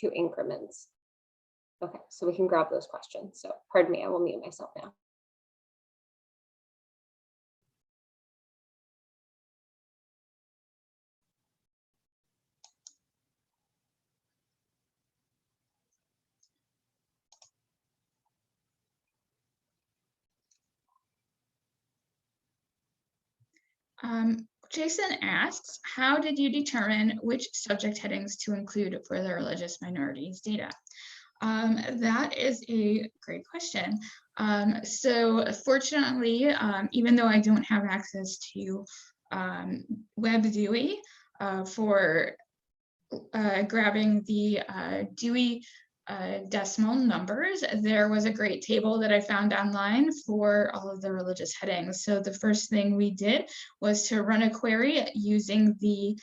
to increments? Okay, so we can grab those questions. So pardon me, I will mute myself now. Jason asks, how did you determine which subject headings to include for the religious minorities data? That is a great question. So fortunately, even though I don't have access to WebDewey for grabbing the Dewey decimal numbers, there was a great table that I found online for all of the religious headings. So the first thing we did was to run a query using the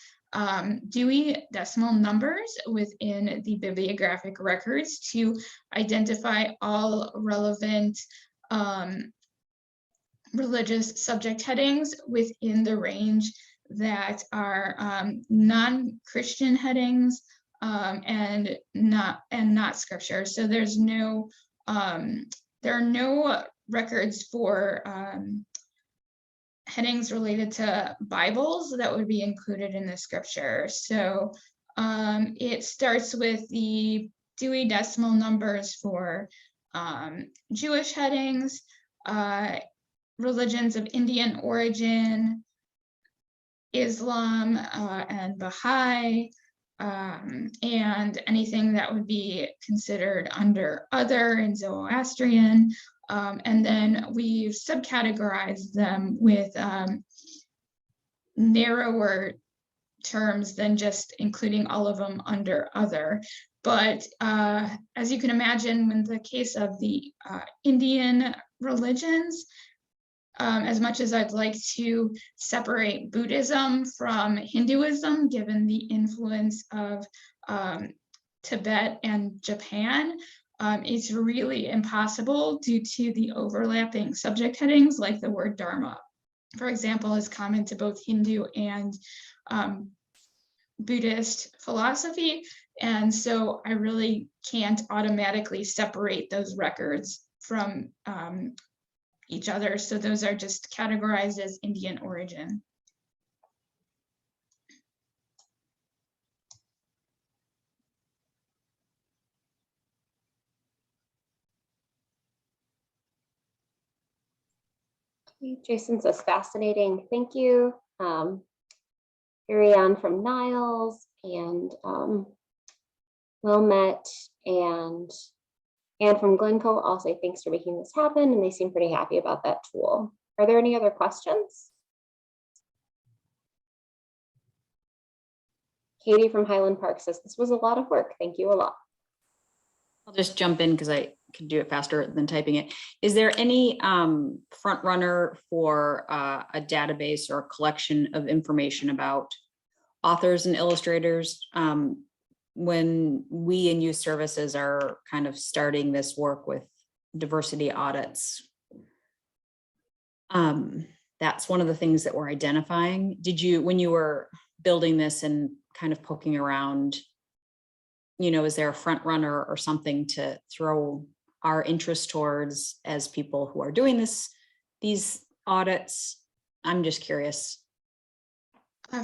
Dewey decimal numbers within the bibliographic records to identify all relevant religious subject headings within the range that are non-Christian headings and not scripture. So there's no there are no records for headings related to Bibles that would be included in the scripture. So it starts with the Dewey decimal numbers for Jewish headings, religions of Indian origin, Islam and Baha'i, and anything that would be considered under other in Zoroastrian. And then we've subcategorized them with narrower terms than just including all of them under other. But as you can imagine, in the case of the Indian religions, as much as I'd like to separate Buddhism from Hinduism, given the influence of Tibet and Japan, it's really impossible due to the overlapping subject headings, like the word Dharma, for example, is common to both Hindu and Buddhist philosophy. And so I really can't automatically separate those records from each other. So those are just categorized as Indian origin. Jason says fascinating. Thank you. Ariane from Niles and Wilmette and from Glencoe all say thanks for making this happen, and they seem pretty happy about that tool. Are there any other questions? Katie from Highland Park says this was a lot of work. Thank you a lot. I'll just jump in because I can do it faster than typing it. Is there any front runner for a database or a collection of information about authors and illustrators? When we in youth services are kind of starting this work with diversity audits, that's one of the things that we're identifying. Did you, when you were building this and kind of poking around, you know, is there a front runner or something to throw our interest towards as people who are doing these audits? I'm just curious.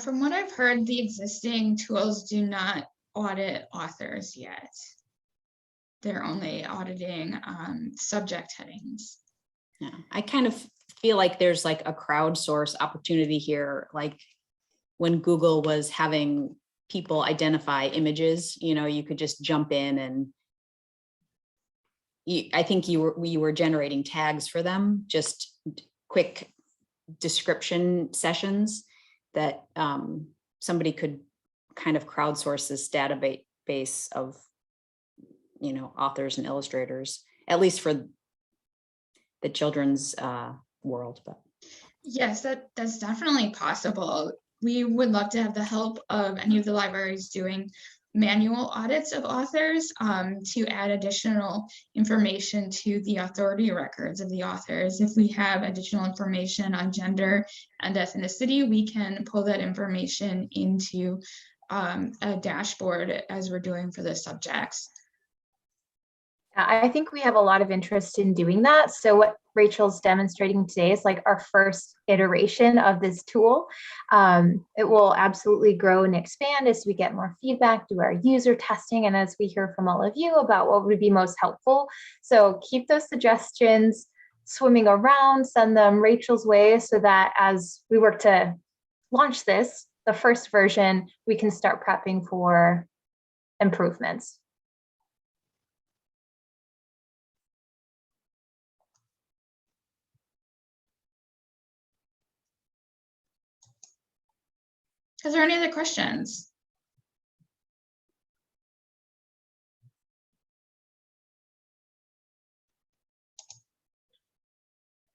From what I've heard, the existing tools do not audit authors yet. They're only auditing subject headings. Yeah, I kind of feel like there's like a crowdsource opportunity here. Like when Google was having people identify images, you know, you could just jump in and I think we were generating tags for them, just quick description sessions that somebody could kind of crowdsource this database of, you know, authors and illustrators, at least for the children's world. But yes, that's definitely possible. We would love to have the help of any of the libraries doing manual audits of authors to add additional information to the authority records of the authors. If we have additional information on gender and ethnicity, we can pull that information into a dashboard as we're doing for the subjects. I think we have a lot of interest in doing that. So what Rachel's demonstrating today is like our first iteration of this tool. It will absolutely grow and expand as we get more feedback, do our user testing, and as we hear from all of you about what would be most helpful. So keep those suggestions swimming around, send them Rachel's way so that as we work to launch this, the first version, we can start prepping for improvements. Is there any other questions?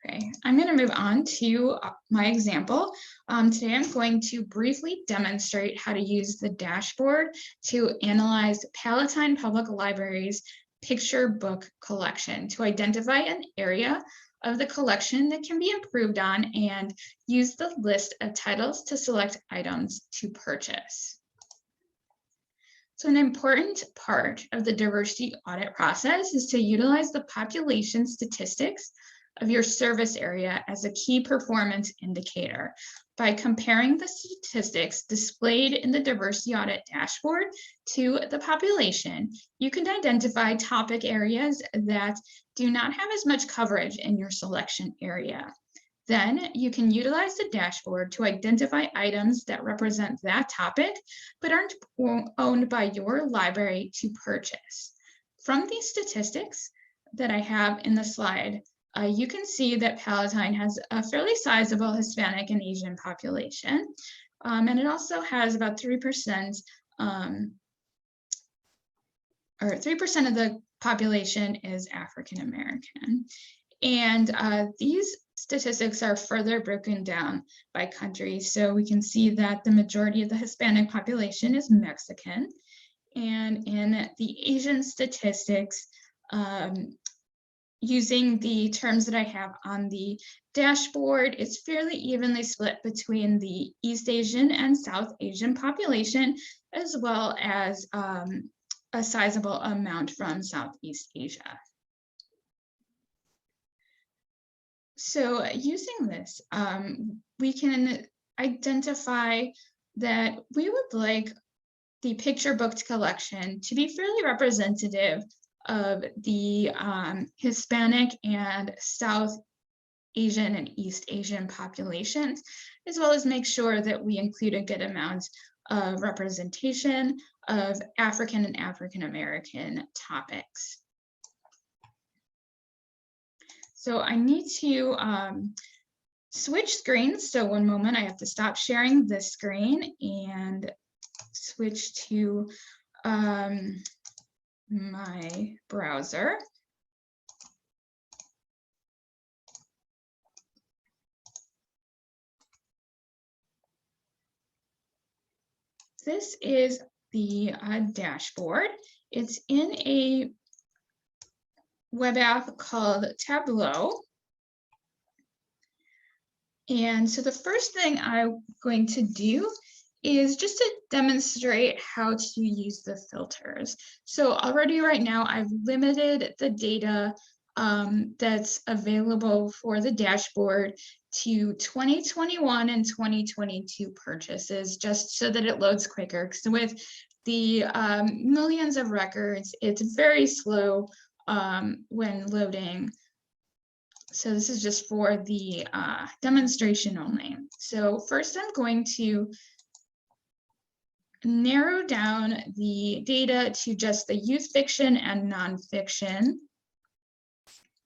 Okay, I'm going to move on to my example. Today I'm going to briefly demonstrate how to use the dashboard to analyze Palatine Public Library's picture book collection to identify an area of the collection that can be improved on and use the list of titles to select items to purchase. So an important part of the diversity audit process is to utilize the population statistics of your service area as a key performance indicator. By comparing the statistics displayed in the diversity audit dashboard to the population, you can identify topic areas that do not have as much coverage in your selection area. Then you can utilize the dashboard to identify items that represent that topic, but aren't owned by your library to purchase. From these statistics that I have in the slide, you can see that Palatine has a fairly sizable Hispanic and Asian population, and it also has about 3%, or 3% of the population is African American. And these statistics are further broken down by country. So we can see that the majority of the Hispanic population is Mexican. And in the Asian statistics, using the terms that I have on the dashboard, it's fairly evenly split between the East Asian and South Asian population, as well as a sizable amount from Southeast Asia. So using this, we can identify that we would like the picture booked collection to be fairly representative of the Hispanic and South Asian and East Asian populations, as well as make sure that we include a good amount of representation of African and African American topics. So I need to switch screens. So one moment, I have to stop sharing this screen and switch to my browser. This is the dashboard. It's in a web app called Tableau. And so the first thing I'm going to do is just to demonstrate how to use the filters. So already right now I've limited the data that's available for the dashboard to 2021 and 2022 purchases, just so that it loads quicker. Because with the millions of records, it's very slow when loading. So this is just for the demonstration only. So first I'm going to narrow down the data to just the youth fiction and nonfiction,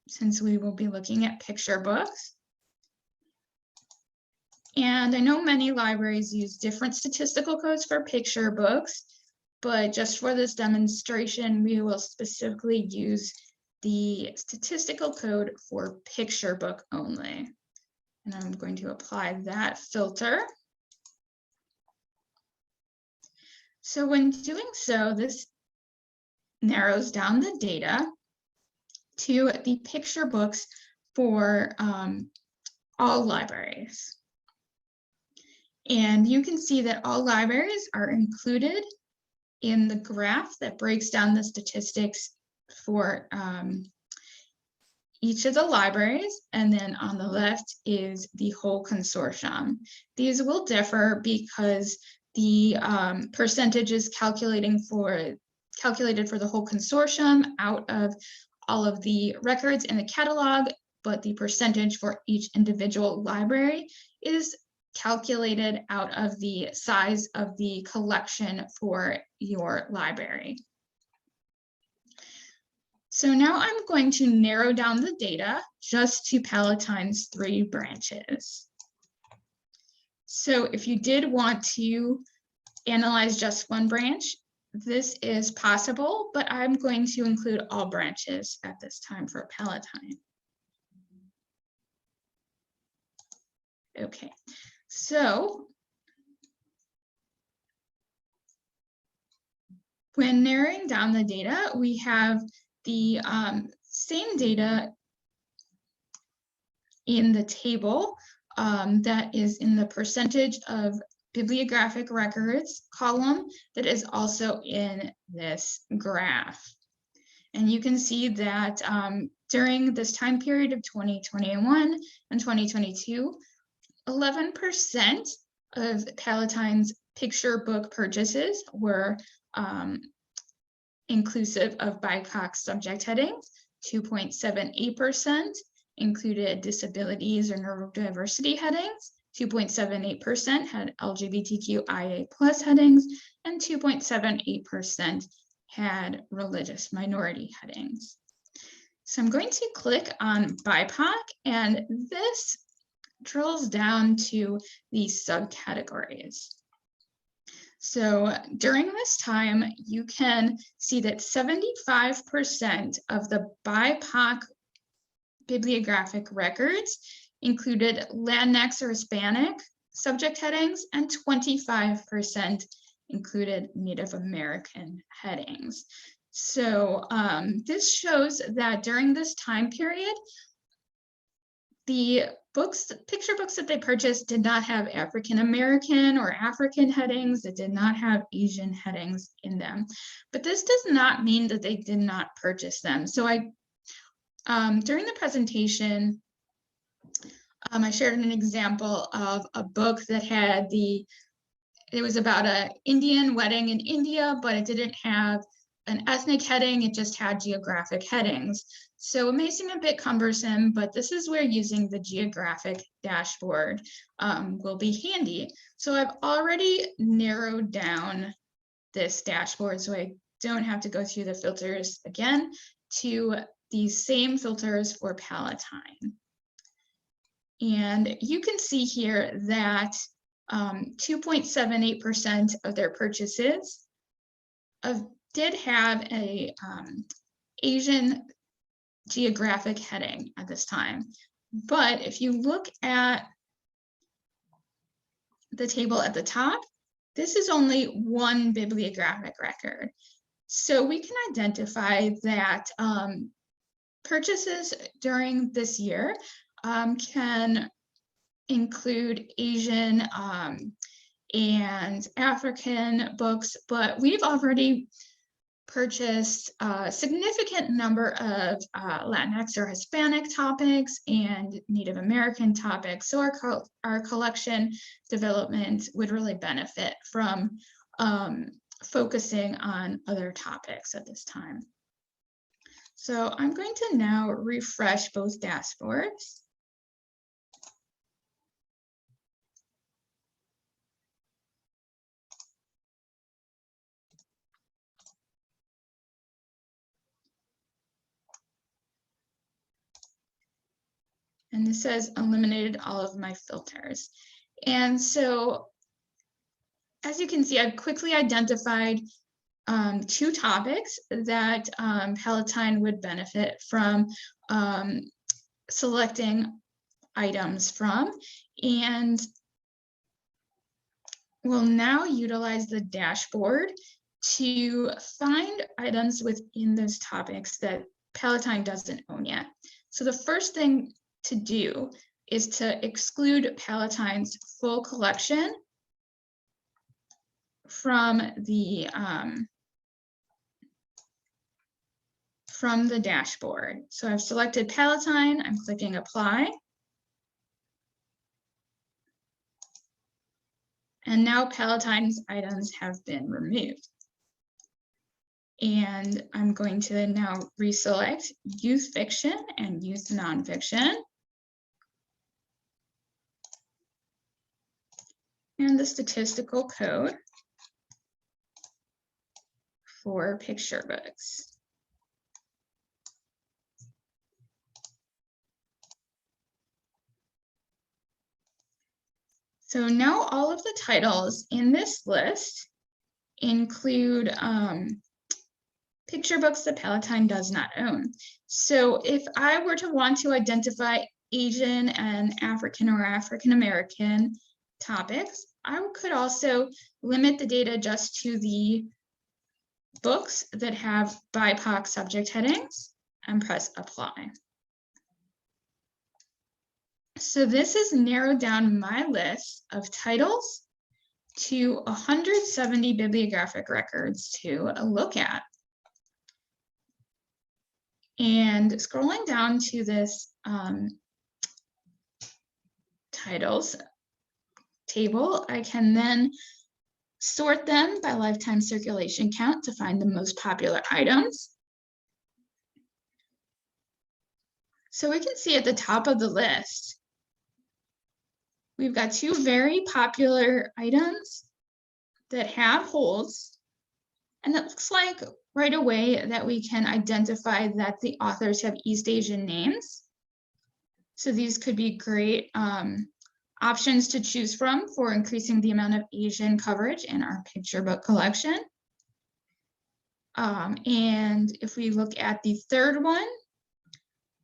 since we will be looking at picture books. And I know many libraries use different statistical codes for picture books, but just for this demonstration, we will specifically use the statistical code for picture book only. And I'm going to apply that filter. So when doing so, this narrows down the data to the picture books for all libraries. And you can see that all libraries are included in the graph that breaks down the statistics for each of the libraries. And then on the left is the whole consortium. These will differ because the percentage is calculated for the whole consortium out of all of the records in the catalog, but the percentage for each individual library is calculated out of the size of the collection for your library. So now I'm going to narrow down the data just to Palatine's 3 branches. So if you did want to analyze just one branch, this is possible, but I'm going to include all branches at this time for Palatine. Okay, so when narrowing down the data, we have the same data in the table that is in the percentage of bibliographic records column that is also in this graph. And you can see that during this time period of 2021 and 2022, 11% of Palatine's picture book purchases were inclusive of BIPOC subject headings. 2.78% included disabilities or neurodiversity headings. 2.78% had LGBTQIA+ headings, and 2.78% had religious minority headings. So I'm going to click on BIPOC, and this drills down to the subcategories. So during this time, you can see that 75% of the BIPOC bibliographic records included Latinx or Hispanic subject headings, and 25% included Native American headings. So this shows that during this time period, the picture books that they purchased did not have African American or African headings. It did not have Asian headings in them. But this does not mean that they did not purchase them. So during the presentation, I shared an example of a book that had it was about an Indian wedding in India, but it didn't have an ethnic heading, it just had geographic headings. So it may seem a bit cumbersome, but this is where using the geographic dashboard will be handy. So I've already narrowed down this dashboard, so I don't have to go through the filters again, to these same filters for Palatine. And you can see here that 2.78% of their purchases did have a Asian geographic heading at this time. But if you look at the table at the top, this is only one bibliographic record. So we can identify that purchases during this year can include Asian and African books, but we've already purchased a significant number of Latinx or Hispanic topics and Native American topics. So our collection development would really benefit from focusing on other topics at this time. So I'm going to now refresh both dashboards. And this says eliminated all of my filters. And so, as you can see, I've quickly identified 2 topics that Palatine would benefit from selecting items from. And we'll now utilize the dashboard to find items within those topics that Palatine doesn't own yet. So the first thing to do is to exclude Palatine's full collection from the dashboard. So I've selected Palatine, I'm clicking apply. And now Palatine's items have been removed. And I'm going to now reselect youth fiction and youth nonfiction. And the statistical code for picture books. So now all of the titles in this list include picture books that Palatine does not own. So if I were to want to identify Asian and African or African American topics, I could also limit the data just to the books that have BIPOC subject headings and press apply. So this has narrowed down my list of titles to 170 bibliographic records to look at. And scrolling down to this titles table, I can then sort them by lifetime circulation count to find the most popular items. So we can see at the top of the list, we've got two very popular items that have holds, and it looks like right away that we can identify that the authors have East Asian names. So these could be great options to choose from for increasing the amount of Asian coverage in our picture book collection. And if we look at the third one,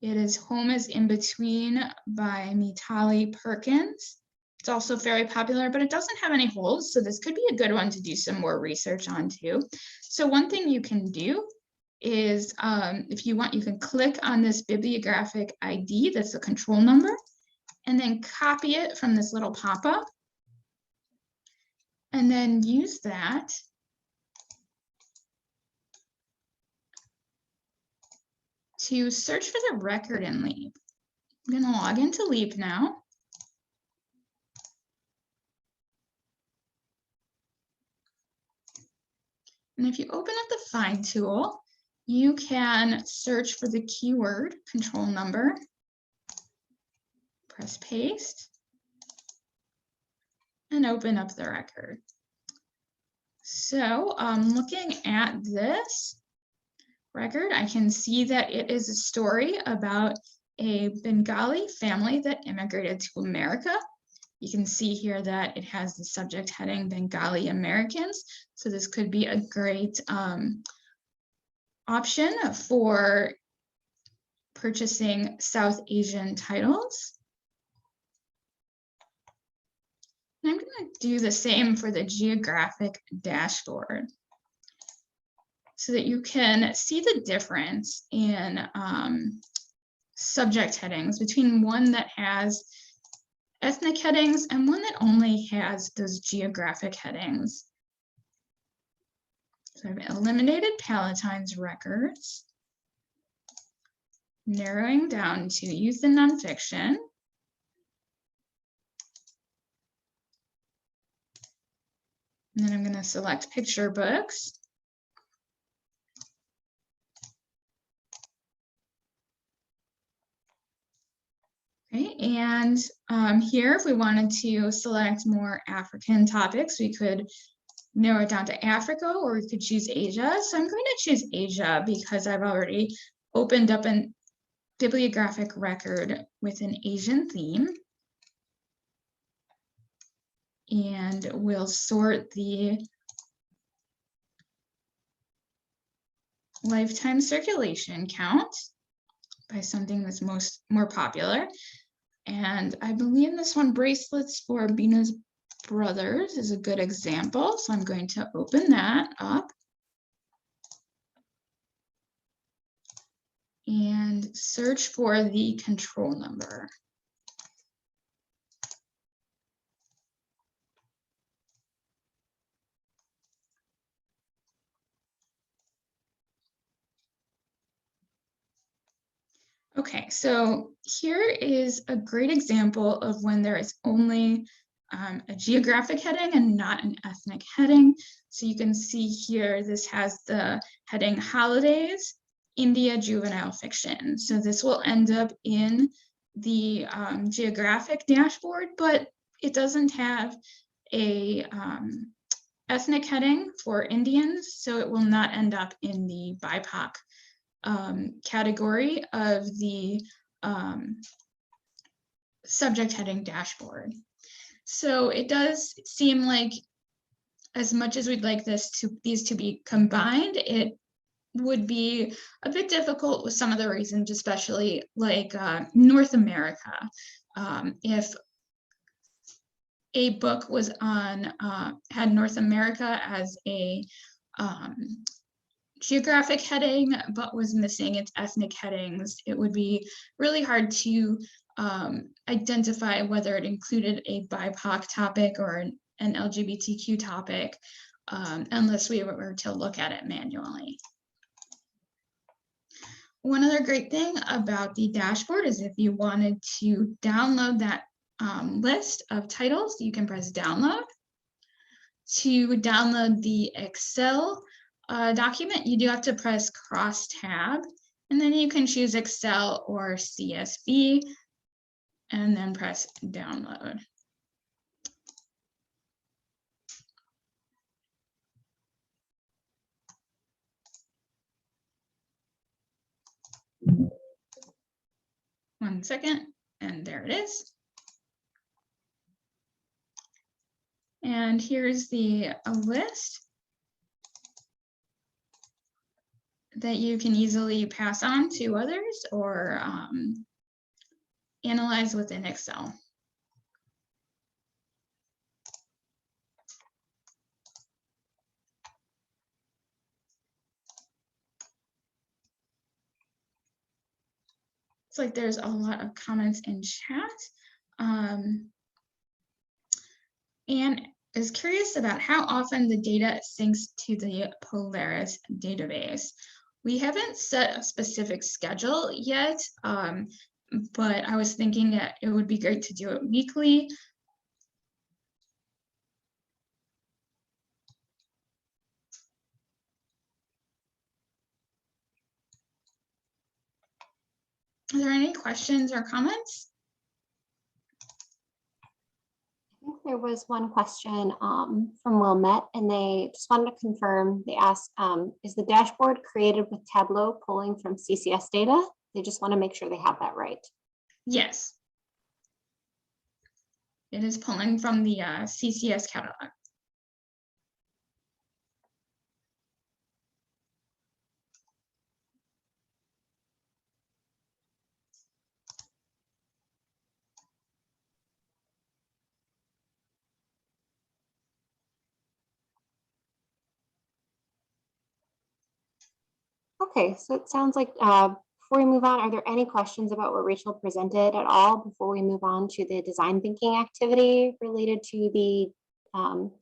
it is Home is in Between by Mitali Perkins. It's also very popular, but it doesn't have any holds, so this could be a good one to do some more research on too. So one thing you can do is, if you want, you can click on this bibliographic ID, that's the control number, and then copy it from this little pop-up, and then use that to search for the record in Leap. I'm going to log into Leap now. And if you open up the Find tool, you can search for the keyword control number, press paste, and open up the record. So looking at this record, I can see that it is a story about a Bengali family that immigrated to America. You can see here that it has the subject heading Bengali Americans. So this could be a great option for purchasing South Asian titles. And I'm going to do the same for the geographic dashboard so that you can see the difference in subject headings between one that has ethnic headings and one that only has those geographic headings. So I've eliminated Palatine's records, narrowing down to youth and nonfiction. And then I'm going to select picture books. Okay, and here, if we wanted to select more African topics, we could narrow it down to Africa, or we could choose Asia. So I'm going to choose Asia because I've already opened up a bibliographic record with an Asian theme. And we'll sort the lifetime circulation count by something that's more popular. And I believe this one, Bracelets for Bina's Brothers, is a good example. So I'm going to open that up and search for the control number. Okay, so here is a great example of when there is only a geographic heading and not an ethnic heading. So you can see here, this has the heading Holidays, India Juvenile Fiction. So this will end up in the Geographic dashboard, but it doesn't have a ethnic heading for Indians, so it will not end up in the BIPOC category of the subject heading dashboard. So it does seem like, as much as we'd like these to be combined, it would be a bit difficult with some of the reasons, especially like North America. If a book was on, had North America as a geographic heading, but was missing its ethnic headings, it would be really hard to identify whether it included a BIPOC topic or an LGBTQ topic, unless we were to look at it manually. One other great thing about the dashboard is if you wanted to download that list of titles, you can press download. To download the Excel document, you do have to press cross tab, and then you can choose Excel or CSV, and then press download. One second, and there it is. And here's the list that you can easily pass on to others or analyze within Excel. It's like there's a lot of comments in chat. And is curious about how often the data syncs to the Polaris database. We haven't set a specific schedule yet, but I was thinking that it would be great to do it weekly. Are there any questions or comments? I think there was one question from Wilmette, and they just wanted to confirm. They asked, is the dashboard created with Tableau pulling from CCS data? They just want to make sure they have that right. Yes. It is pulling from the CCS catalog. Okay, so it sounds like before we move on, are there any questions about what Rachel presented at all before we move on to the design thinking activity related to the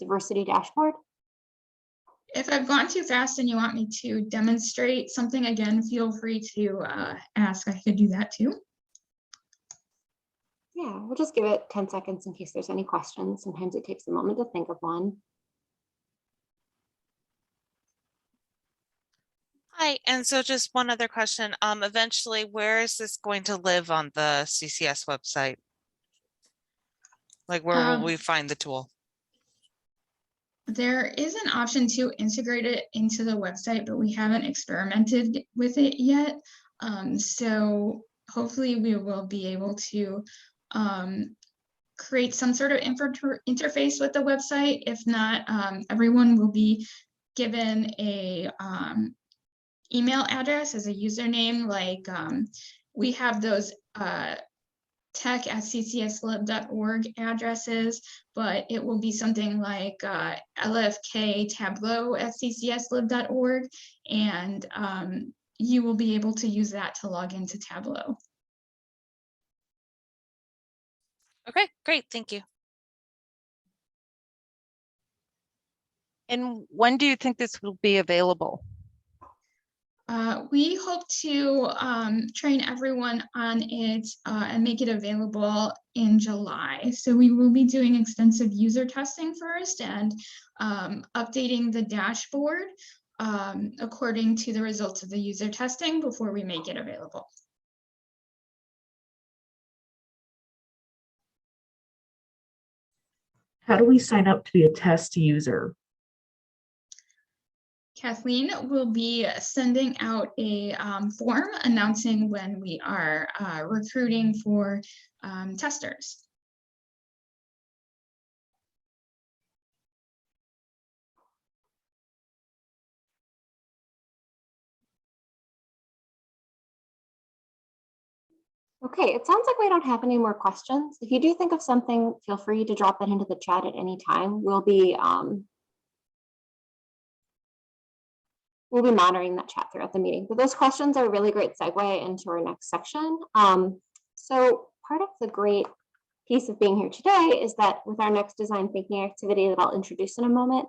diversity dashboard? If I've gone too fast and you want me to demonstrate something again, feel free to ask. I could do that too. Yeah, we'll just give it 10 seconds in case there's any questions. Sometimes it takes a moment to think of one. Hi, and so just one other question. Eventually, where is this going to live on the CCS website? Like, where will we find the tool? There is an option to integrate it into the website, but we haven't experimented with it yet. So hopefully we will be able to create some sort of interface with the website. If not, everyone will be given a email address as a username. Like we have those tech@ccslib.org addresses, but it will be something like lfktableau@ccslib.org, and you will be able to use that to log into Tableau. Okay, great, thank you. And when do you think this will be available? We hope to train everyone on it and make it available in July. So we will be doing extensive user testing first and updating the dashboard according to the results of the user testing before we make it available. How do we sign up to be a test user? Kathleen will be sending out a form announcing when we are recruiting for testers. Okay, it sounds like we don't have any more questions. If you do think of something, feel free to drop that into the chat at any time. We'll be monitoring that chat throughout the meeting. But those questions are a really great segue into our next section. So part of the great piece of being here today is that with our next design thinking activity that I'll introduce in a moment,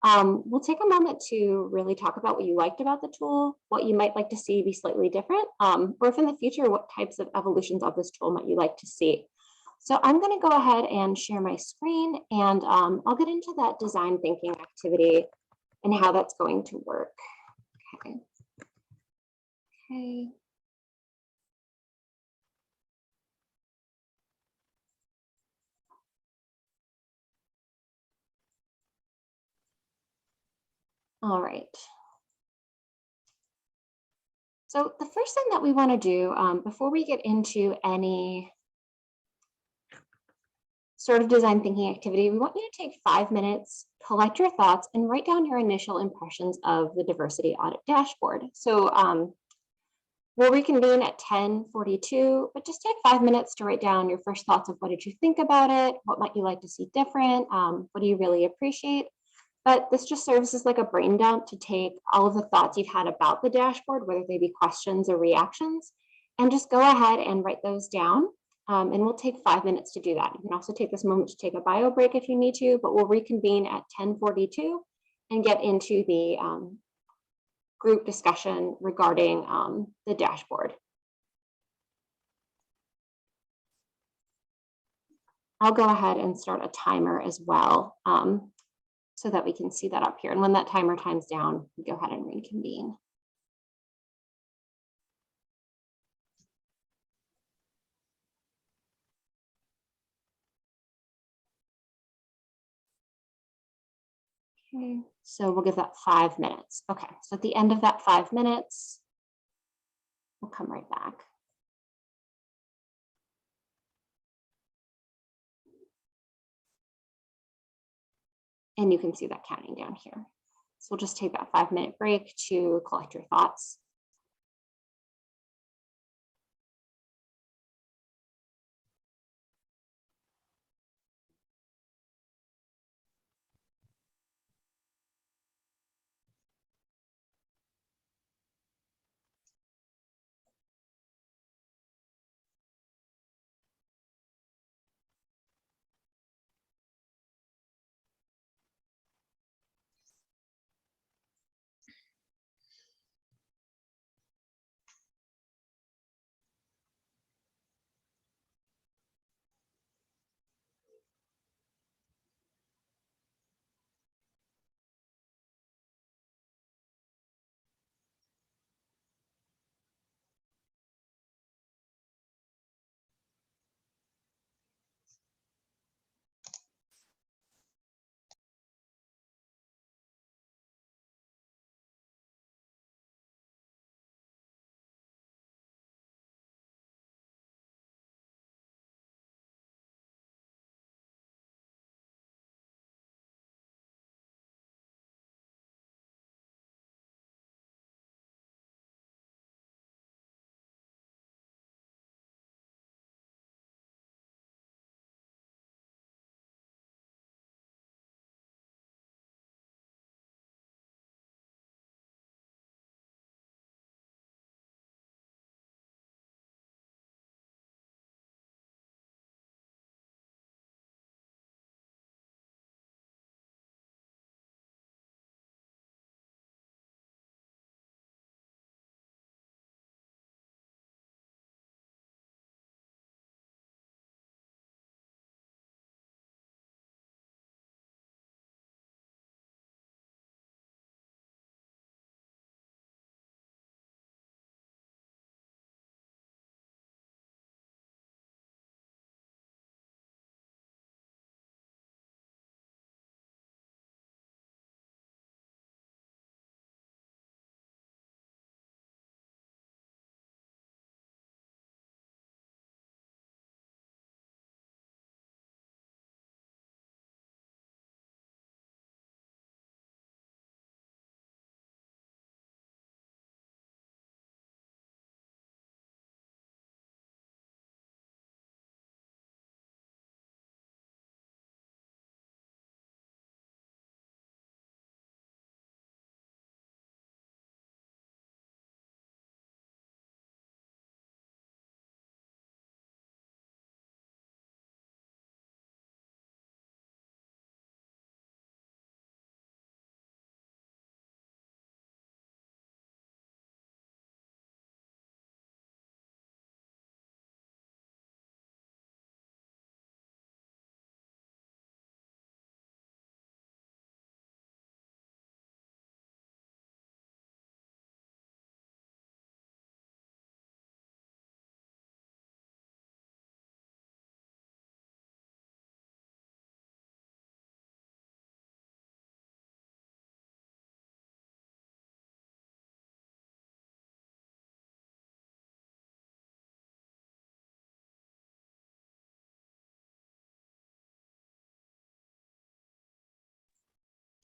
we'll take a moment to really talk about what you liked about the tool, what you might like to see be slightly different, or if in the future, what types of evolutions of this tool might you like to see. So I'm going to go ahead and share my screen, and I'll get into that design thinking activity and how that's going to work. Okay. Okay. All right. So the first thing that we want to do before we get into any sort of design thinking activity, we want you to take 5 minutes, collect your thoughts, and write down your initial impressions of the diversity audit dashboard. So we'll reconvene at 10:42, but just take 5 minutes to write down your first thoughts of what did you think about it? What might you like to see different? What do you really appreciate? But this just serves as like a brain dump to take all of the thoughts you've had about the dashboard, whether they be questions or reactions, and just go ahead and write those down. And we'll take 5 minutes to do that. You can also take this moment to take a bio break if you need to, but we'll reconvene at 10:42 and get into the group discussion regarding the dashboard. I'll go ahead and start a timer as well so that we can see that up here. And when that timer times down, we go ahead and reconvene. Okay, so we'll give that 5 minutes. Okay, so at the end of that 5 minutes, we'll come right back. And you can see that counting down here. So we'll just take that 5-minute break to collect your thoughts.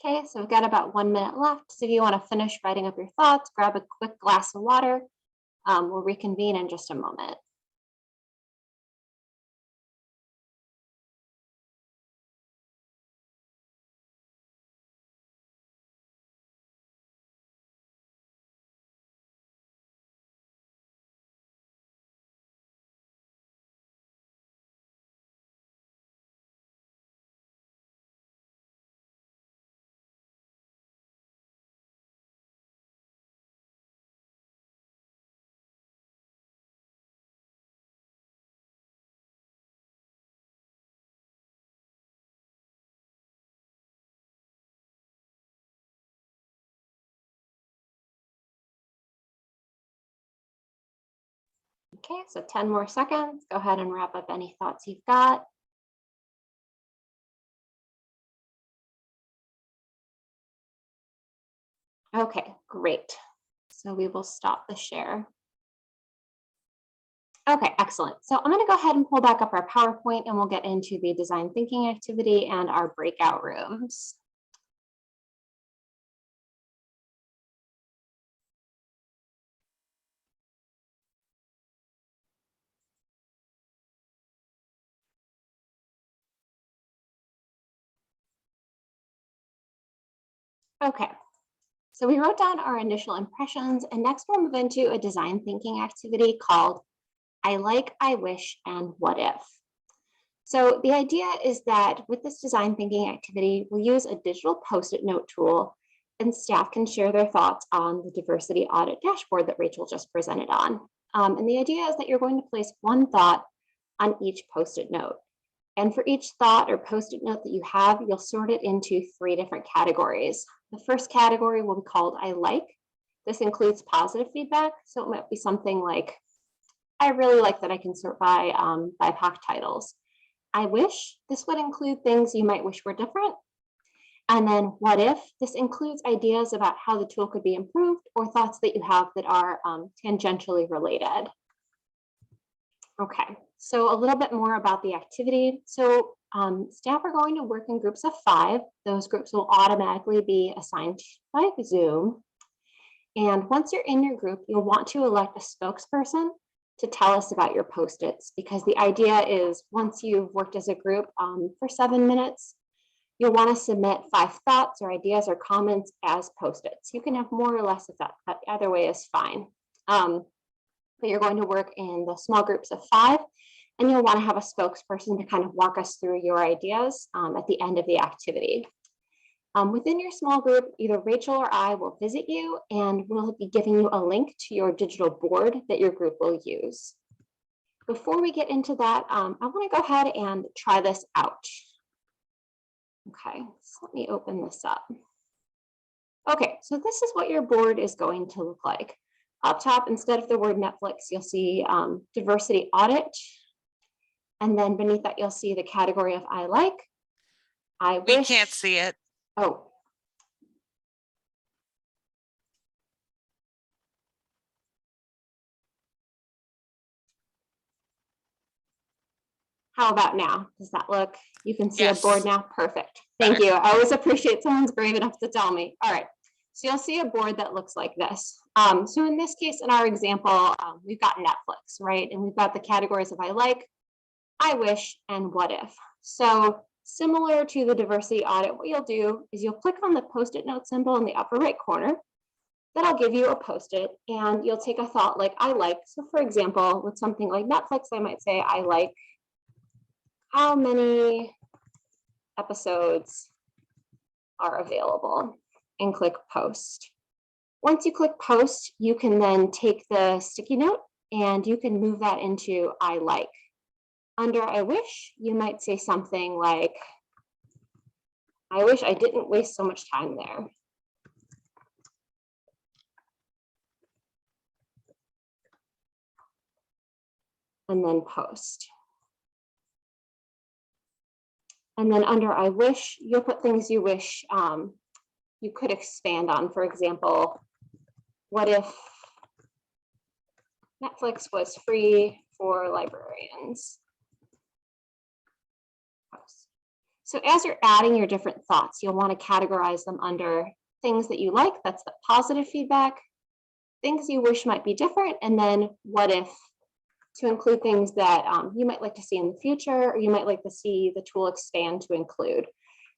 Okay, so we've got about 1 minute left. So if you want to finish writing up your thoughts, grab a quick glass of water. We'll reconvene in just a moment. Okay, so 10 more seconds. Go ahead and wrap up any thoughts you've got. Okay, great. So we will stop the share. Okay, excellent. So I'm going to go ahead and pull back up our PowerPoint and we'll get into the design thinking activity and our breakout rooms. Okay, so we wrote down our initial impressions and next we'll move into a design thinking activity called I like, I wish, and what if. So the idea is that with this design thinking activity, we'll use a digital Post-it note tool and staff can share their thoughts on the diversity audit dashboard that Rachel just presented on. And the idea is that you're going to place one thought on each Post-it note. And for each thought or Post-it note that you have, you'll sort it into 3 different categories. The first category will be called I like. This includes positive feedback. So it might be something like, I really like that I can sort by BIPOC titles. I wish, this would include things you might wish were different. And then what if, this includes ideas about how the tool could be improved or thoughts that you have that are tangentially related. Okay, so a little bit more about the activity. So staff are going to work in groups of 5. Those groups will automatically be assigned by Zoom. And once you're in your group, you'll want to elect a spokesperson to tell us about your Post-its, because the idea is once you've worked as a group for 7 minutes, you'll want to submit 5 thoughts or ideas or comments as Post-its. You can have more or less of that, but either way is fine. But you're going to work in the small groups of 5, and you'll want to have a spokesperson to kind of walk us through your ideas at the end of the activity. Within your small group, either Rachel or I will visit you and we'll be giving you a link to your digital board that your group will use. Before we get into that, I want to go ahead and try this out. Okay, so let me open this up. Okay, so this is what your board is going to look like. Up top, instead of the word Netflix, you'll see diversity audit. And then beneath that, you'll see the category of I like, I wish. We can't see it. Oh. How about now? Does that look, you can see Yes. a board now? Perfect. Thank you. I always appreciate someone's brave enough to tell me. All right. So you'll see a board that looks like this. So in this case, in our example, we've got Netflix, right? And we've got the categories of I like, I wish, and what if. So similar to the diversity audit, what you'll do is you'll click on the Post-it note symbol in the upper right corner. That'll give you a Post-it and you'll take a thought like I like. So for example, with something like Netflix, I might say I like how many episodes are available and click post. Once you click post, you can then take the sticky note and you can move that into I like. Under I wish, you might say something like, I wish I didn't waste so much time there. And then post. And then under I wish, you'll put things you wish you could expand on. For example, what if Netflix was free for librarians? So as you're adding your different thoughts, you'll want to categorize them under things that you like, that's the positive feedback, things you wish might be different, and then what if, to include things that you might like to see in the future, or you might like to see the tool expand to include.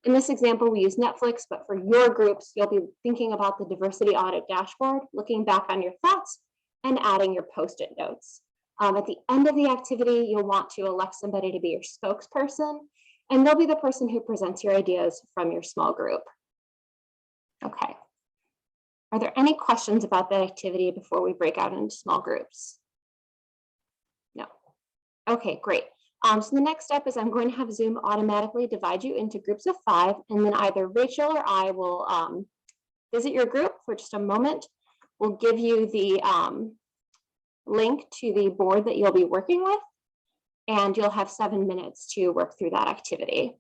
In this example, we use Netflix, but for your groups, you'll be thinking about the diversity audit dashboard, looking back on your thoughts and adding your post-it notes. At the end of the activity, you'll want to elect somebody to be your spokesperson, and they'll be the person who presents your ideas from your small group. Okay. Are there any questions about that activity before we break out into small groups? No. Okay, great. So the next step is I'm going to have Zoom automatically divide you into groups of 5, and then either Rachel or I will visit your group for just a moment. We'll give you the link to the board that you'll be working with, and you'll have 7 minutes to work through that activity.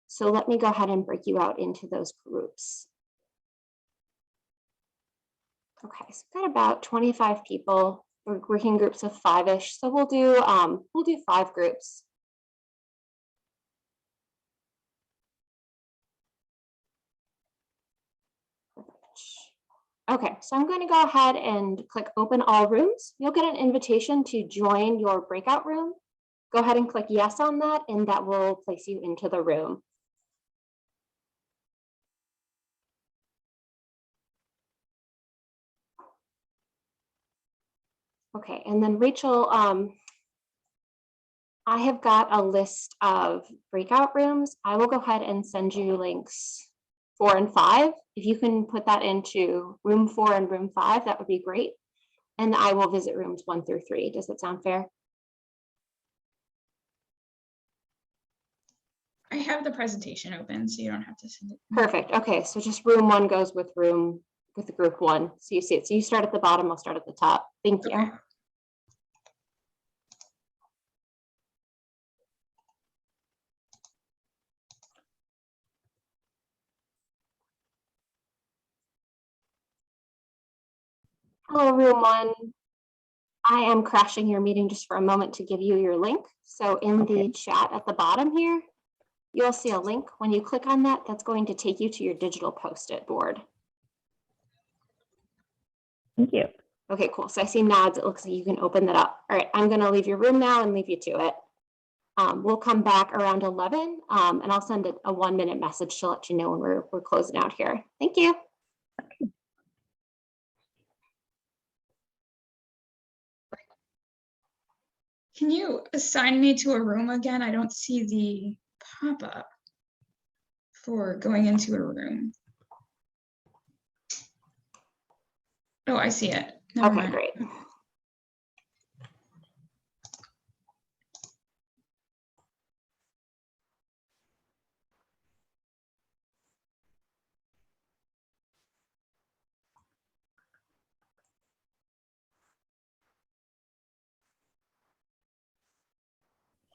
So let me go ahead and break you out into those groups. Okay, so we've got about 25 people. We're working groups of 5-ish, so we'll do 5 groups. Okay, so I'm going to go ahead and click open all rooms. You'll get an invitation to join your breakout room. Go ahead and click yes on that, and that will place you into the room. Okay, and then Rachel, I have got a list of breakout rooms. I will go ahead and send you links 4 and 5. If you can put that into room 4 and room 5, that would be great. And I will visit rooms 1 through 3. Does that sound fair? I have the presentation open, so you don't have to send it. Perfect. Okay, so just room 1 goes with the group 1. So you see it. So you start at the bottom, I'll start at the top. Thank you. Okay. Hello, room 1. I am crashing your meeting just for a moment to give you your link. So in the chat at the bottom here, you'll see a link. When you click on that, that's going to take you to your digital post-it board. Thank you. Okay, cool. So I see nods. It looks like you can open that up. All right, I'm going to leave your room now and leave you to it. We'll come back around 11, and I'll send a 1-minute message to let you know when we're closing out here. Thank you. Can you assign me to a room again? I don't see the pop-up for going into a room. Oh, I see it. Never Okay, mind. great.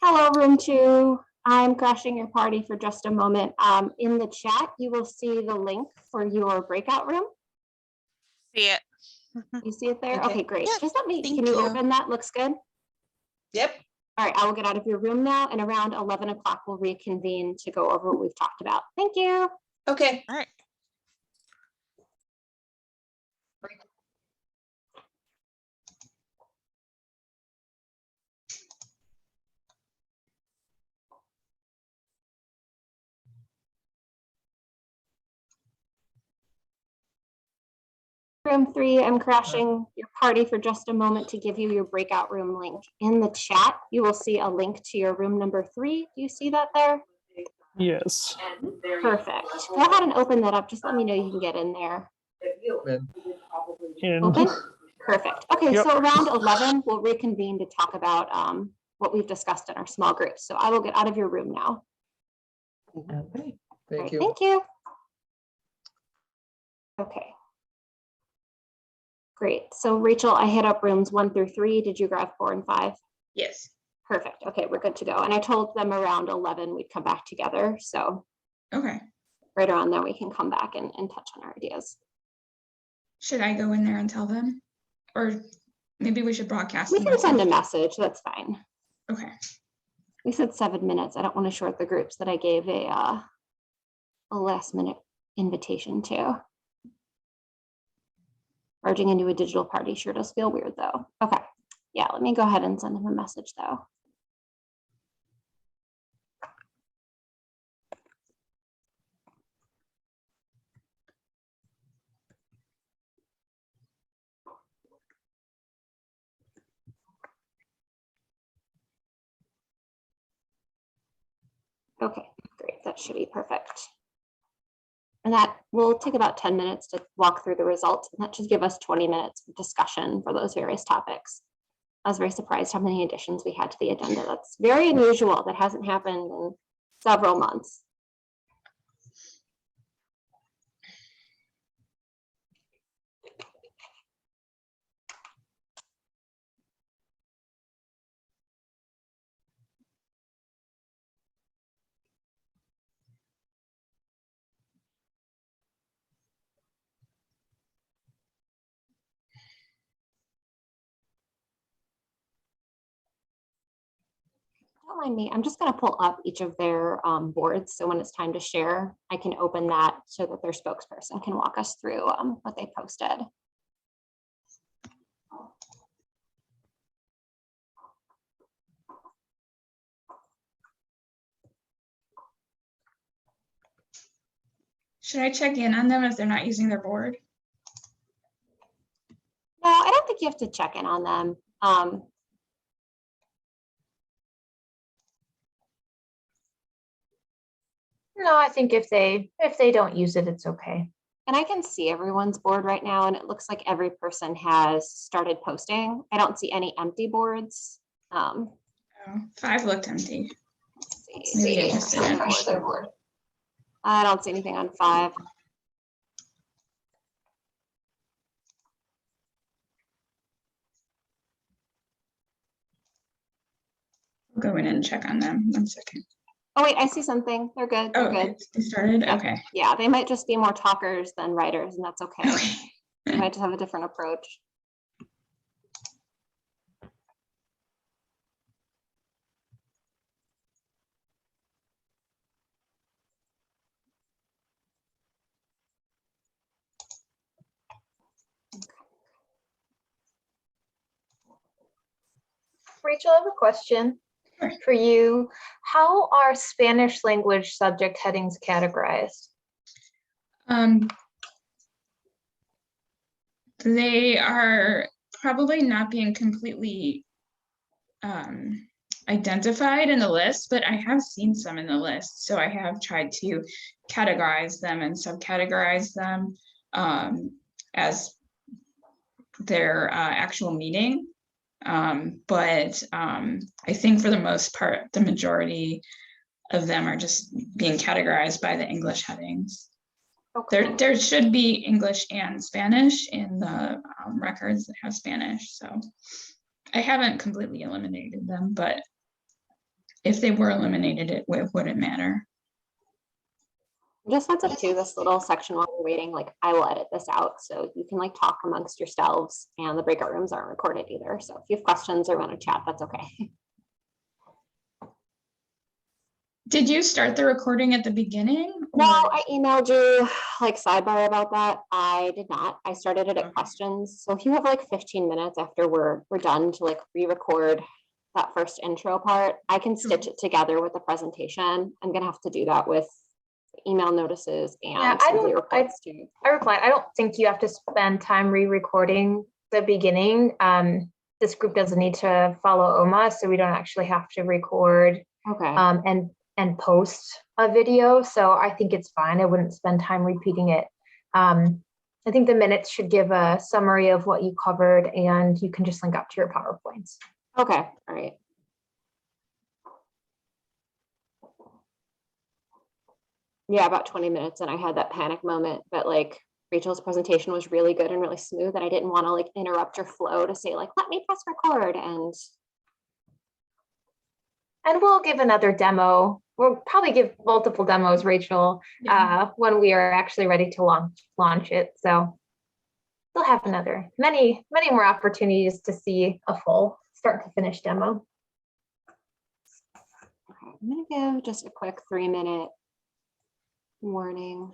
Hello, room 2. I'm crashing your party for just a moment. In the chat, you will see the link for your breakout room. See it. You see it there? Okay, great. Yeah, Just let me, thank can you you. open that? Looks good. Yep. All right, I will get out of your room now, and around 11 o'clock, we'll reconvene to go over what we've talked about. Thank you. Okay. All right. Room 3, I'm crashing your party for just a moment to give you your breakout room link. In the chat, you will see a link to your room number 3. Do you see that there? Yes. Perfect. Go ahead and open that up. Just let me know you can get in there. Open? Perfect. Okay, Yep. so around 11, we'll reconvene to talk about what we've discussed in our small groups. So I will get out of your room now. Okay. All right, Thank you. thank you. Okay. Great. So Rachel, I hit up rooms 1 through 3. Did you grab 4 and 5? Yes. Perfect. Okay, we're good to go. And I told them around 11 we'd come back together. So Okay. right around there, we can come back and touch on our ideas. Should I go in there and tell them? Or maybe we should broadcast We the can send a message. message. That's fine. Okay. We said 7 minutes. I don't want to short the groups that I gave a last minute invitation to. Merging into a digital party sure does feel weird though. Okay, yeah, let me go ahead and send him a message though. Okay, great, that should be perfect. And that will take about 10 minutes to walk through the results, and that should give us 20 minutes of discussion for those various topics. I was very surprised how many additions we had to the agenda. That's very unusual. That hasn't happened in several months. Don't mind me, I'm just going to pull up each of their boards. So when it's time to share, I can open that so that their spokesperson can walk us through what they posted. Should I check in on them if they're not using their board? No, I don't think you have to check in on them. No, I think if they don't use it, it's okay. And I can see everyone's board right now, and it looks like every person has started posting. I don't see any empty boards. Oh, 5 looked empty. Let's see. Maybe I just didn't refresh their board. I don't see anything on 5. I'll go in and check on them. 1 second. Oh wait, I see something. They're good. They're good. They started? Yeah. Okay. Yeah, they might just be more talkers than writers, and that's okay. Okay. They might just have a different approach. Rachel, I have a question for you. How are Spanish language subject headings categorized? They are probably not being completely identified in the list, but I have seen some in the list. So I have tried to categorize them and subcategorize them as their actual meaning. But I think for the most part, the majority of them are just being categorized by the English headings. Okay. There should be English and Spanish in the records that have Spanish. So I haven't completely eliminated them, but if they were eliminated, it wouldn't matter. Just heads up to this little section while we're waiting, like I will edit this out so you can like talk amongst yourselves, and the breakout rooms aren't recorded either. So if you have questions or want to chat, that's okay. Did you start the recording at the beginning? No, I emailed you like sidebar about that. I did not. I started it at questions. So if you have like 15 minutes after we're done to like re-record that first intro part, I can stitch it together with the presentation. I'm gonna have to do that with email notices and reports too. I replied, I don't think you have to spend time re-recording the beginning. This group doesn't need to follow OMA, so we don't actually have to record and post a video. So I think it's fine. I wouldn't spend time repeating it. I think the minutes should give a summary of what you covered, and you can just link up to your PowerPoints. Okay, all right. Yeah, about 20 minutes, and I had that panic moment, but like Rachel's presentation was really good and really smooth, and I didn't want to like interrupt your flow to say like, let me press record. And we'll give another demo. We'll probably give multiple demos, Rachel, when we are actually ready to launch it. So we'll have many more opportunities to see a full start to finish demo. I'm gonna give just a quick 3-minute warning.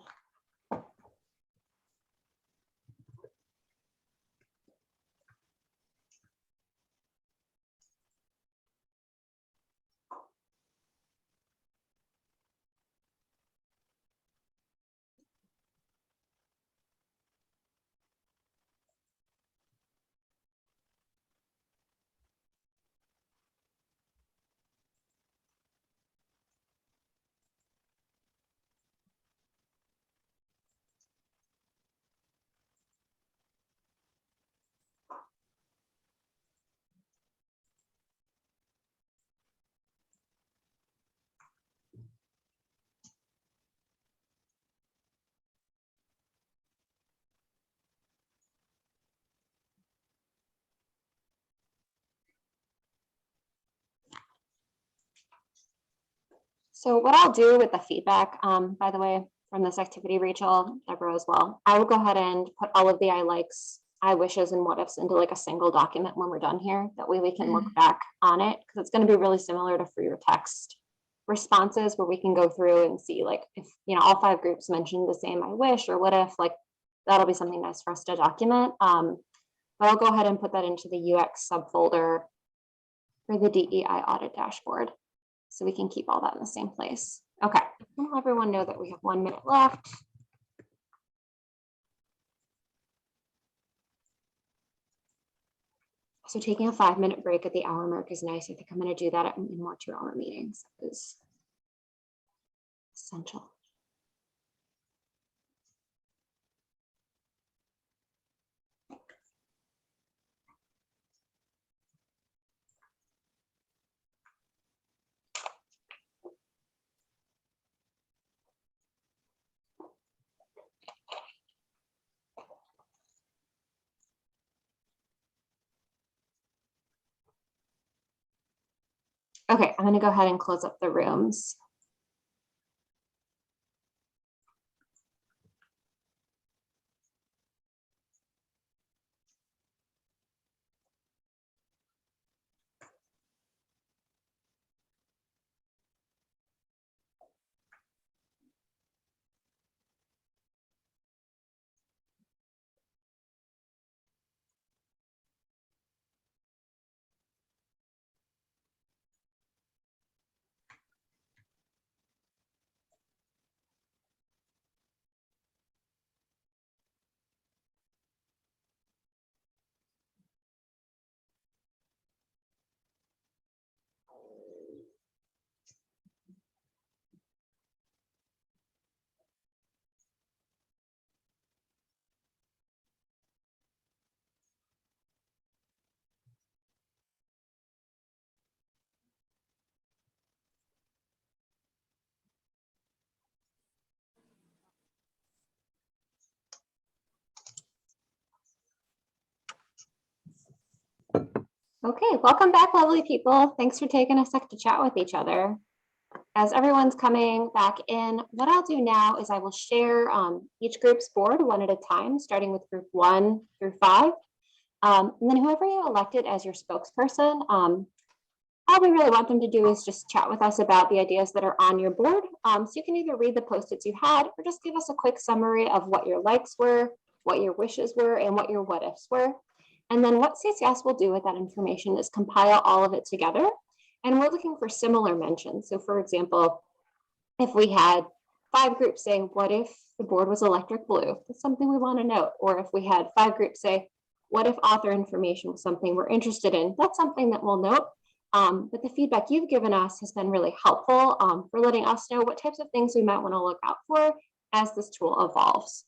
So what I'll do with the feedback, by the way, from this activity, Rachel, Deborah as well, I will go ahead and put all of the I likes, I wishes, and what ifs into like a single document when we're done here. That way we can look back on it, because it's going to be really similar to for your text responses, where we can go through and see like if all 5 groups mentioned the same I wish or what if, like that'll be something nice for us to document. But I'll go ahead and put that into the UX subfolder for the DEI audit dashboard, so we can keep all that in the same place. Okay, I'll let everyone know that we have 1 minute left. So taking a 5-minute break at the hour mark is nice. I think I'm going to do that in more 2-hour meetings. Is essential. Okay, I'm going to go ahead and close up the rooms. Okay, welcome back, lovely people. Thanks for taking a sec to chat with each other. As everyone's coming back in, what I'll do now is I will share each group's board one at a time, starting with group 1 through 5. And then whoever you elected as your spokesperson, all we really want them to do is just chat with us about the ideas that are on your board. So you can either read the post-its you had or just give us a quick summary of what your likes were, what your wishes were, and what your what ifs were. And then what CCS will do with that information is compile all of it together. And we're looking for similar mentions. So for example, if we had 5 groups say, what if the board was electric blue? That's something we want to note. Or if we had 5 groups say, what if author information was something we're interested in? That's something that we'll note. But the feedback you've given us has been really helpful for letting us know what types of things we might want to look out for as this tool evolves.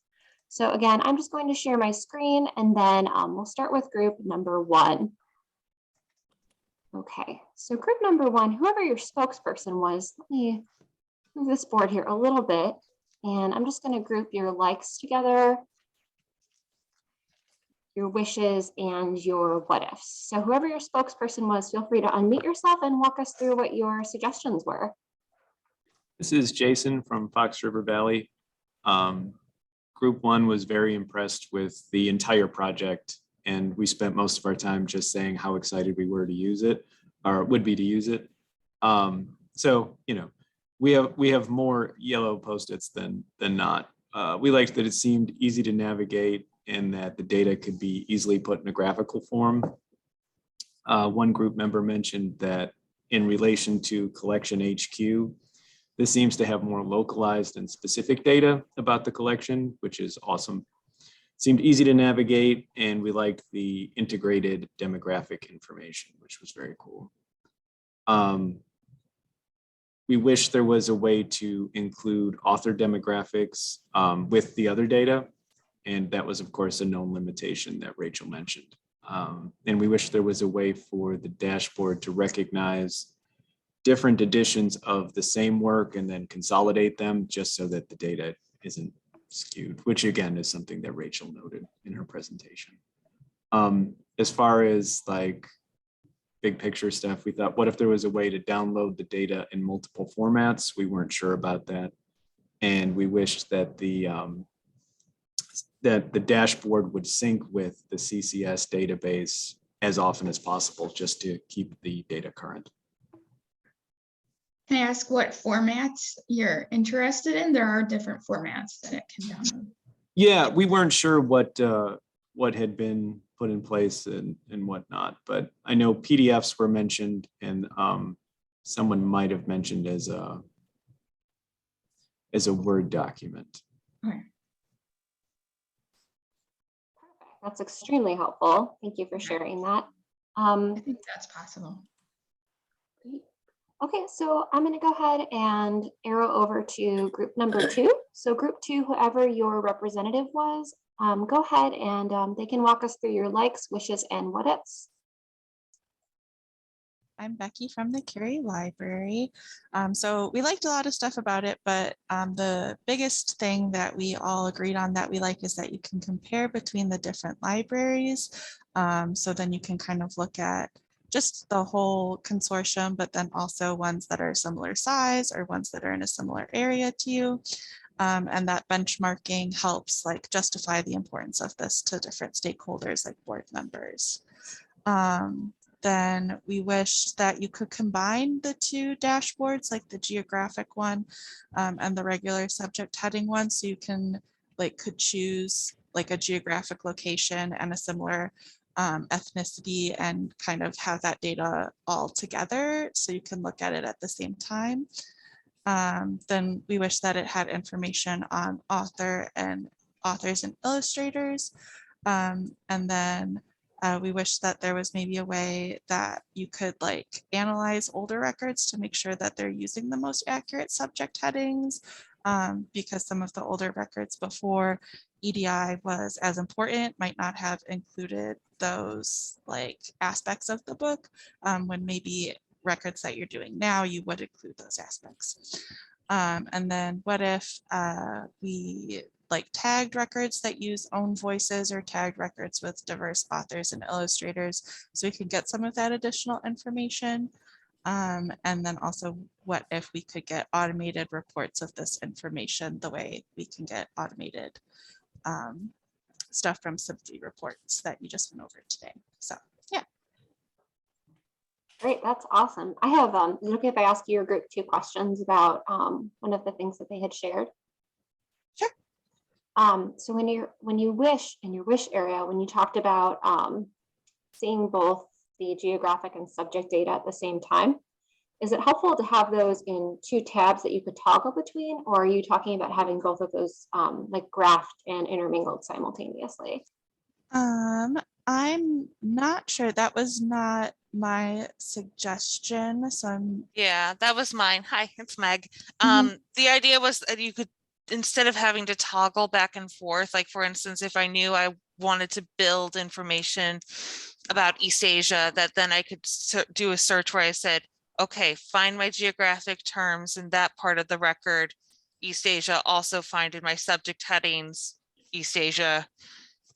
So again, I'm just going to share my screen, and then we'll start with group number 1. Okay, so group number 1, whoever your spokesperson was, let me move this board here a little bit, and I'm just going to group your likes together, your wishes, and your what ifs. So whoever your spokesperson was, feel free to unmute yourself and walk us through what your suggestions were. This is Jason from Fox River Valley. Group 1 was very impressed with the entire project, and we spent most of our time just saying how excited we were to use it, or would be to use it. So, you know, we have more yellow Post-its than not. We liked that it seemed easy to navigate and that the data could be easily put in a graphical form. One group member mentioned that in relation to Collection HQ, this seems to have more localized and specific data about the collection, which is awesome. Seemed easy to navigate, and we liked the integrated demographic information, which was very cool. We wish there was a way to include author demographics with the other data. And that was, of course, a known limitation that Rachel mentioned. And we wish there was a way for the dashboard to recognize different editions of the same work and then consolidate them just so that the data isn't skewed, which again is something that Rachel noted in her presentation. As far as like big picture stuff, we thought, what if there was a way to download the data in multiple formats? We weren't sure about that. And we wished that the dashboard would sync with the CCS database as often as possible, just to keep the data current. Can I ask what formats you're interested in? There are different formats that it can download. Yeah, we weren't sure what had been put in place and whatnot, but I know PDFs were mentioned, and someone might have mentioned as a Word document. Okay. That's extremely helpful. Thank you for sharing that. I think that's possible. Great. Okay, so I'm going to go ahead and arrow over to group number 2. So group 2, whoever your representative was, go ahead and they can walk us through your likes, wishes, and what ifs. I'm Becky from the Curie Library. So we liked a lot of stuff about it, but the biggest thing that we all agreed on that we like is that you can compare between the different libraries. So then you can kind of look at just the whole consortium, but then also ones that are similar size or ones that are in a similar area to you. And that benchmarking helps like justify the importance of this to different stakeholders like board members. Then we wish that you could combine the two dashboards, like the geographic one and the regular subject heading one. So you could choose like a geographic location and a similar ethnicity and kind of have that data all together so you can look at it at the same time. Then we wish that it had information on authors and illustrators. And then we wish that there was maybe a way that you could like analyze older records to make sure that they're using the most accurate subject headings, because some of the older records before EDI was as important might not have included those like aspects of the book, when maybe records that you're doing now, you would include those aspects. And then what if we like tagged records that use own voices or tagged records with diverse authors and illustrators, so we could get some of that additional information. And then also, what if we could get automated reports of this information the way we can get automated stuff from Symphony reports that you just went over today. So yeah. Great, that's awesome. I have, is it okay if I ask your group 2 questions about one of the things that they had shared? Sure. So when you wish in your wish area, when you talked about seeing both the geographic and subject data at the same time, is it helpful to have those in 2 tabs that you could toggle between, or are you talking about having both of those like graphed and intermingled simultaneously? I'm not sure. That was not my suggestion. So Yeah, that was mine. Hi, it's Meg. The idea was that you could, instead of having to toggle back and forth, like for instance, if I knew I wanted to build information about East Asia, that then I could do a search where I said, okay, find my geographic terms in that part of the record, East Asia, also find in my subject headings, East Asia,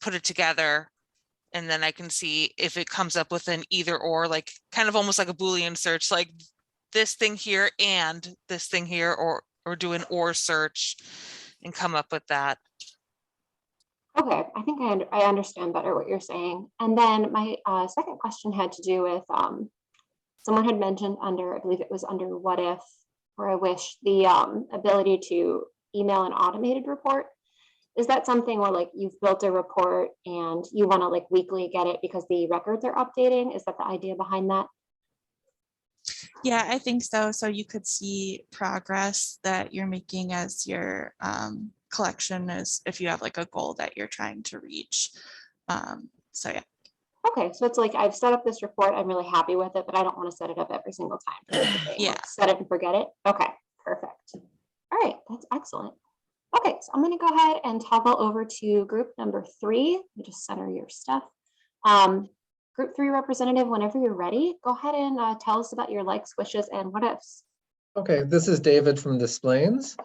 put it together, and then I can see if it comes up with an either or, like kind of almost like a Boolean search, like this thing here and this thing here, or do an or search and come up with that. Okay, I think I understand better what you're saying. And then my second question had to do with someone had mentioned under, I believe it was under what if, or I wish, the ability to email an automated report. Is that something where like you've built a report and you want to like weekly get it because the records are updating? Is that the idea behind that? Yeah, I think so. So you could see progress that you're making as your collection is, if you have like a goal that you're trying to reach. So yeah. Okay, so it's like I've set up this report, I'm really happy with it, but I don't want to set it up every single time. Yeah. Like, set it and forget it. Okay, perfect. All right, that's excellent. Okay, so I'm going to go ahead and toggle over to group number 3. Let me just center your stuff. Group 3 representative, whenever you're ready, go ahead and tell us about your likes, wishes, and what ifs. Okay, this is David from Displays.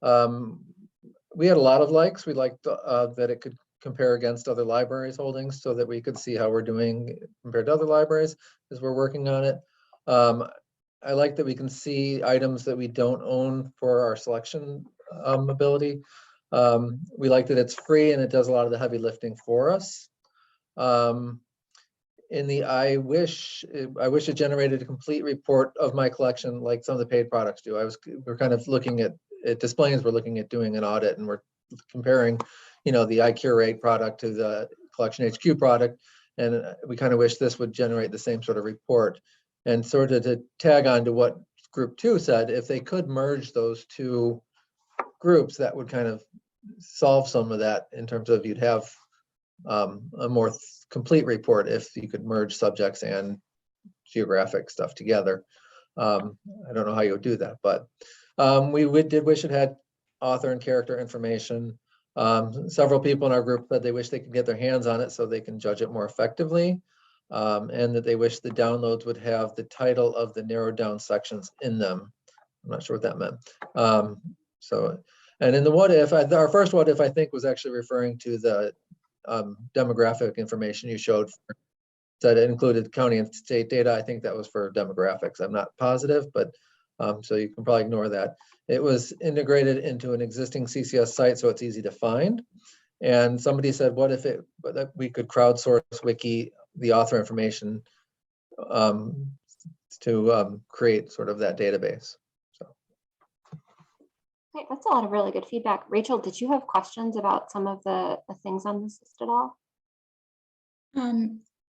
We had a lot of likes. We liked that it could compare against other libraries' holdings so that we could see how we're doing compared to other libraries as we're working on it. I like that we can see items that we don't own for our selection ability. We like that it's free and it does a lot of the heavy lifting for us. In the I wish it generated a complete report of my collection like some of the paid products do. We're kind of looking at Displays, we're looking at doing an audit and we're comparing, you know, the iCurate product to the Collection HQ product. And we kind of wish this would generate the same sort of report. And sort of to tag on to what group 2 said, if they could merge those two groups, that would kind of solve some of that in terms of you'd have a more complete report if you could merge subjects and geographic stuff together. I don't know how you would do that, but we did wish it had author and character information. Several people in our group said they wish they could get their hands on it so they can judge it more effectively, and that they wish the downloads would have the title of the narrowed down sections in them. I'm not sure what that meant. And in the what if, our first what if I think was actually referring to the demographic information you showed that included county and state data. I think that was for demographics. I'm not positive, but so you can probably ignore that. It was integrated into an existing CCS site, so it's easy to find. And somebody said, what if we could crowdsource wiki the author information to create sort of that database. Okay, that's a lot of really good feedback. Rachel, did you have questions about some of the things on this list at all?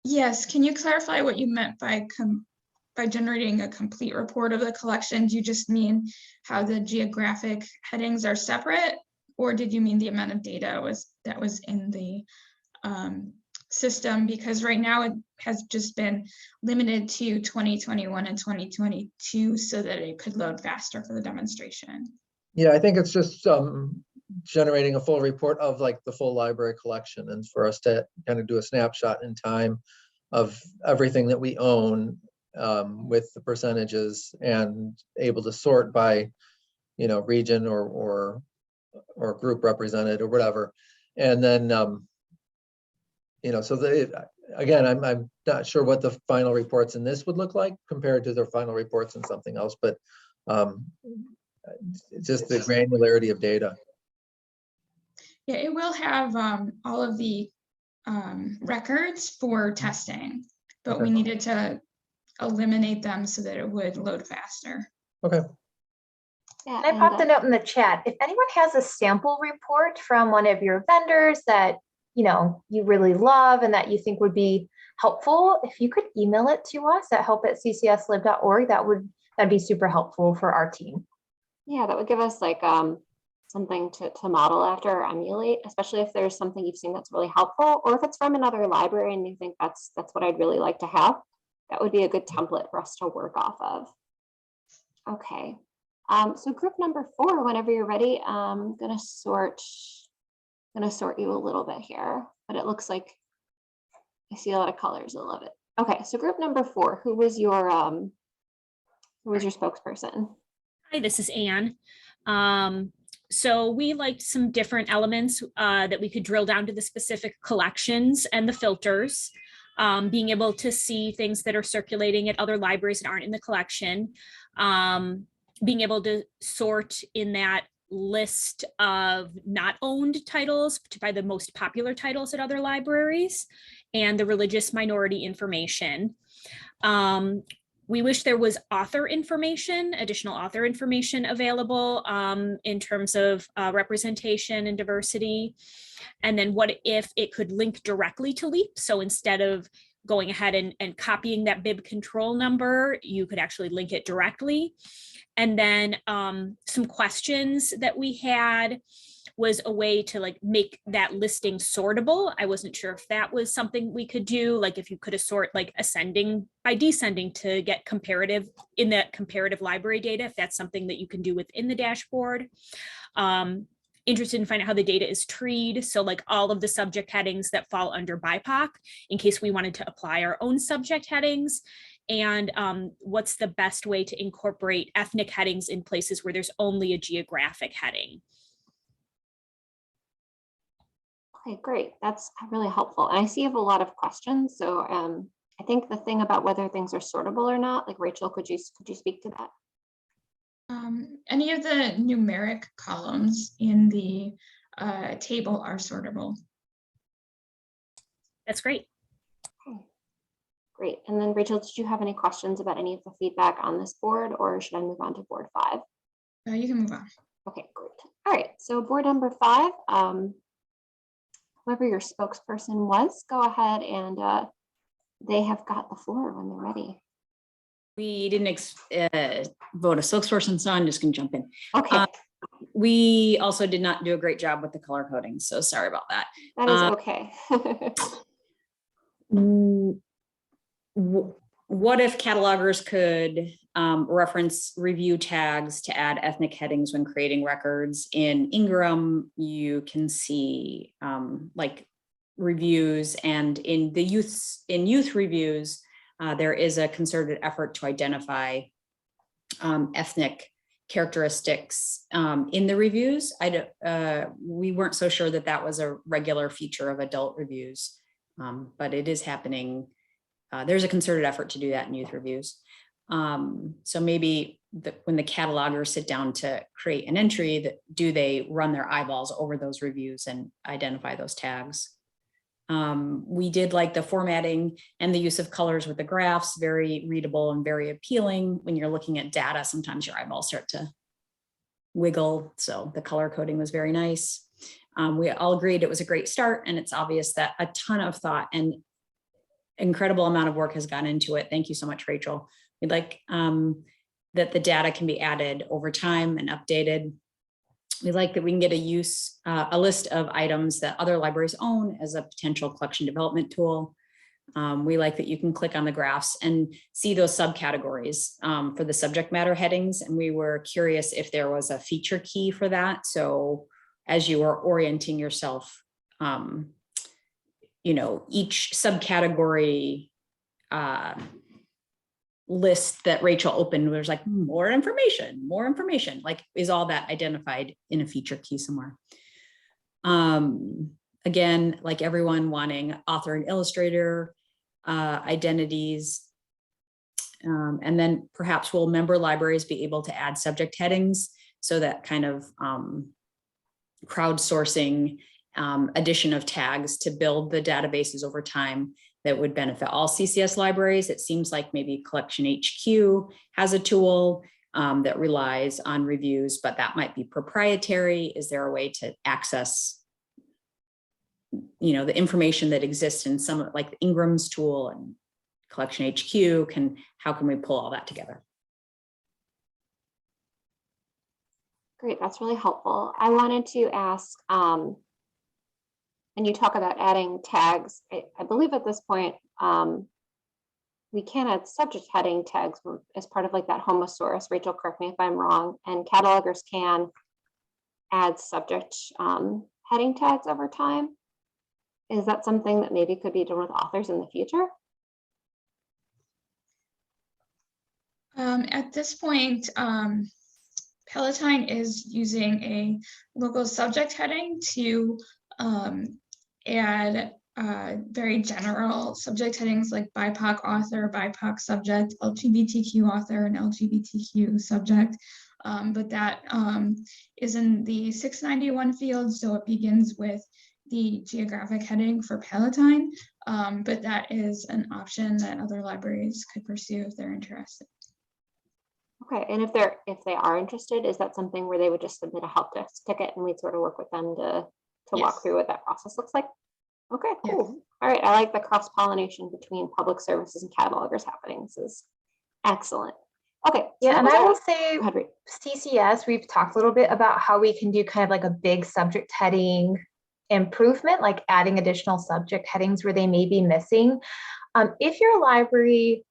Yes, can you clarify what you meant by generating a complete report of the collection? Do you just mean how the geographic headings are separate, or did you mean the amount of data that was in the system? Because right now it has just been limited to 2021 and 2022 so that it could load faster for the demonstration. Yeah, I think it's just generating a full report of like the full library collection, and for us to kind of do a snapshot in time of everything that we own with the percentages and able to sort by, you know, region or group represented or whatever. And then, you know, so again, I'm not sure what the final reports in this would look like compared to their final reports in something else, but just the granularity of data. Yeah, it will have all of the records for testing, but Okay. we needed to eliminate them so that it would load faster. Okay. Yeah, I popped a note in the chat. If anyone has a sample report from one of your vendors that, you know, you really love and that you think would be helpful, if you could email it to us at help@ccslib.org, that'd be super helpful for our team. Yeah, that would give us like something to model after or emulate, especially if there's something you've seen that's really helpful, or if it's from another library and you think that's what I'd really like to have. That would be a good template for us to work off of. Okay, so group number 4, whenever you're ready, I'm gonna sort you a little bit here, but it looks like I see a lot of colors. I love it. Okay, so group number 4, who was your spokesperson? Hi, this is Anne. So we liked some different elements that we could drill down to the specific collections and the filters, being able to see things that are circulating at other libraries that aren't in the collection, being able to sort in that list of not owned titles by the most popular titles at other libraries, and the religious minority information. We wish there was author information, additional author information available in terms of representation and diversity. And then what if it could link directly to LEAP? So instead of going ahead and copying that bib control number, you could actually link it directly. And then some questions that we had was a way to like make that listing sortable. I wasn't sure if that was something we could do, like if you could assort like ascending by descending to get comparative in that comparative library data, if that's something that you can do within the dashboard. Interested in finding out how the data is treed. So like all of the subject headings that fall under BIPOC, in case we wanted to apply our own subject headings. And what's the best way to incorporate ethnic headings in places where there's only a geographic heading? Okay, great. That's really helpful. And I see you have a lot of questions. So I think the thing about whether things are sortable or not, like Rachel, could you speak to that? Any of the numeric columns in the table are sortable. That's great. Okay, great. And then Rachel, did you have any questions about any of the feedback on this board, or should I move on to board 5? You can move on. Okay, great. All right, so board number 5, whoever your spokesperson was, go ahead and they have got the floor when they're ready. We didn't vote a spokesperson, so I'm just going to jump in. Okay. We also did not do a great job with the color coding, so sorry about that. That is okay. What if catalogers could reference review tags to add ethnic headings when creating records? In Ingram, you can see like reviews, and in the youth reviews, there is a concerted effort to identify ethnic characteristics in the reviews. We weren't so sure that that was a regular feature of adult reviews, but it is happening. There's a concerted effort to do that in youth reviews. So maybe when the catalogers sit down to create an entry, do they run their eyeballs over those reviews and identify those tags? We did like the formatting and the use of colors with the graphs, very readable and very appealing. When you're looking at data, sometimes your eyeballs start to wiggle. So the color coding was very nice. We all agreed it was a great start, and it's obvious that a ton of thought and incredible amount of work has gone into it. Thank you so much, Rachel. We'd like that the data can be added over time and updated. We like that we can get a list of items that other libraries own as a potential collection development tool. We like that you can click on the graphs and see those subcategories for the subject matter headings. And we were curious if there was a feature key for that. So as you are orienting yourself, each subcategory list that Rachel opened, there's like more information, like is all that identified in a feature key somewhere? Again, like everyone wanting author and illustrator identities. And then perhaps will member libraries be able to add subject headings, so that kind of crowdsourcing addition of tags to build the databases over time that would benefit all CCS libraries. It seems like maybe Collection HQ has a tool that relies on reviews, but that might be proprietary. Is there a way to access, the information that exists in some, like Ingram's tool and Collection HQ? How can we pull all that together? Great, that's really helpful. I wanted to ask, and you talk about adding tags. I believe at this point, we can add subject heading tags as part of like that homosaurus. Rachel, correct me if I'm wrong. And catalogers can add subject heading tags over time. Is that something that maybe could be done with authors in the future? At this point, Palatine is using a local subject heading to add very general subject headings like BIPOC author, BIPOC subject, LGBTQ author, and LGBTQ subject. But that is in the 691 field, so it begins with the geographic heading for Palatine. But that is an option that other libraries could pursue if they're interested. Okay, and if they are interested, is that something where they would just submit a help desk ticket and we'd sort of work with them to Yes. walk through what that process looks like? Okay, Yes. cool. All right, I like the cross-pollination between public services and catalogers happening. This is excellent. Okay. so Yeah, that and was I our- will say Go ahead, Rach. CCS, we've talked a little bit about how we can do kind of like a big subject heading improvement, like adding additional subject headings where they may be missing. If your library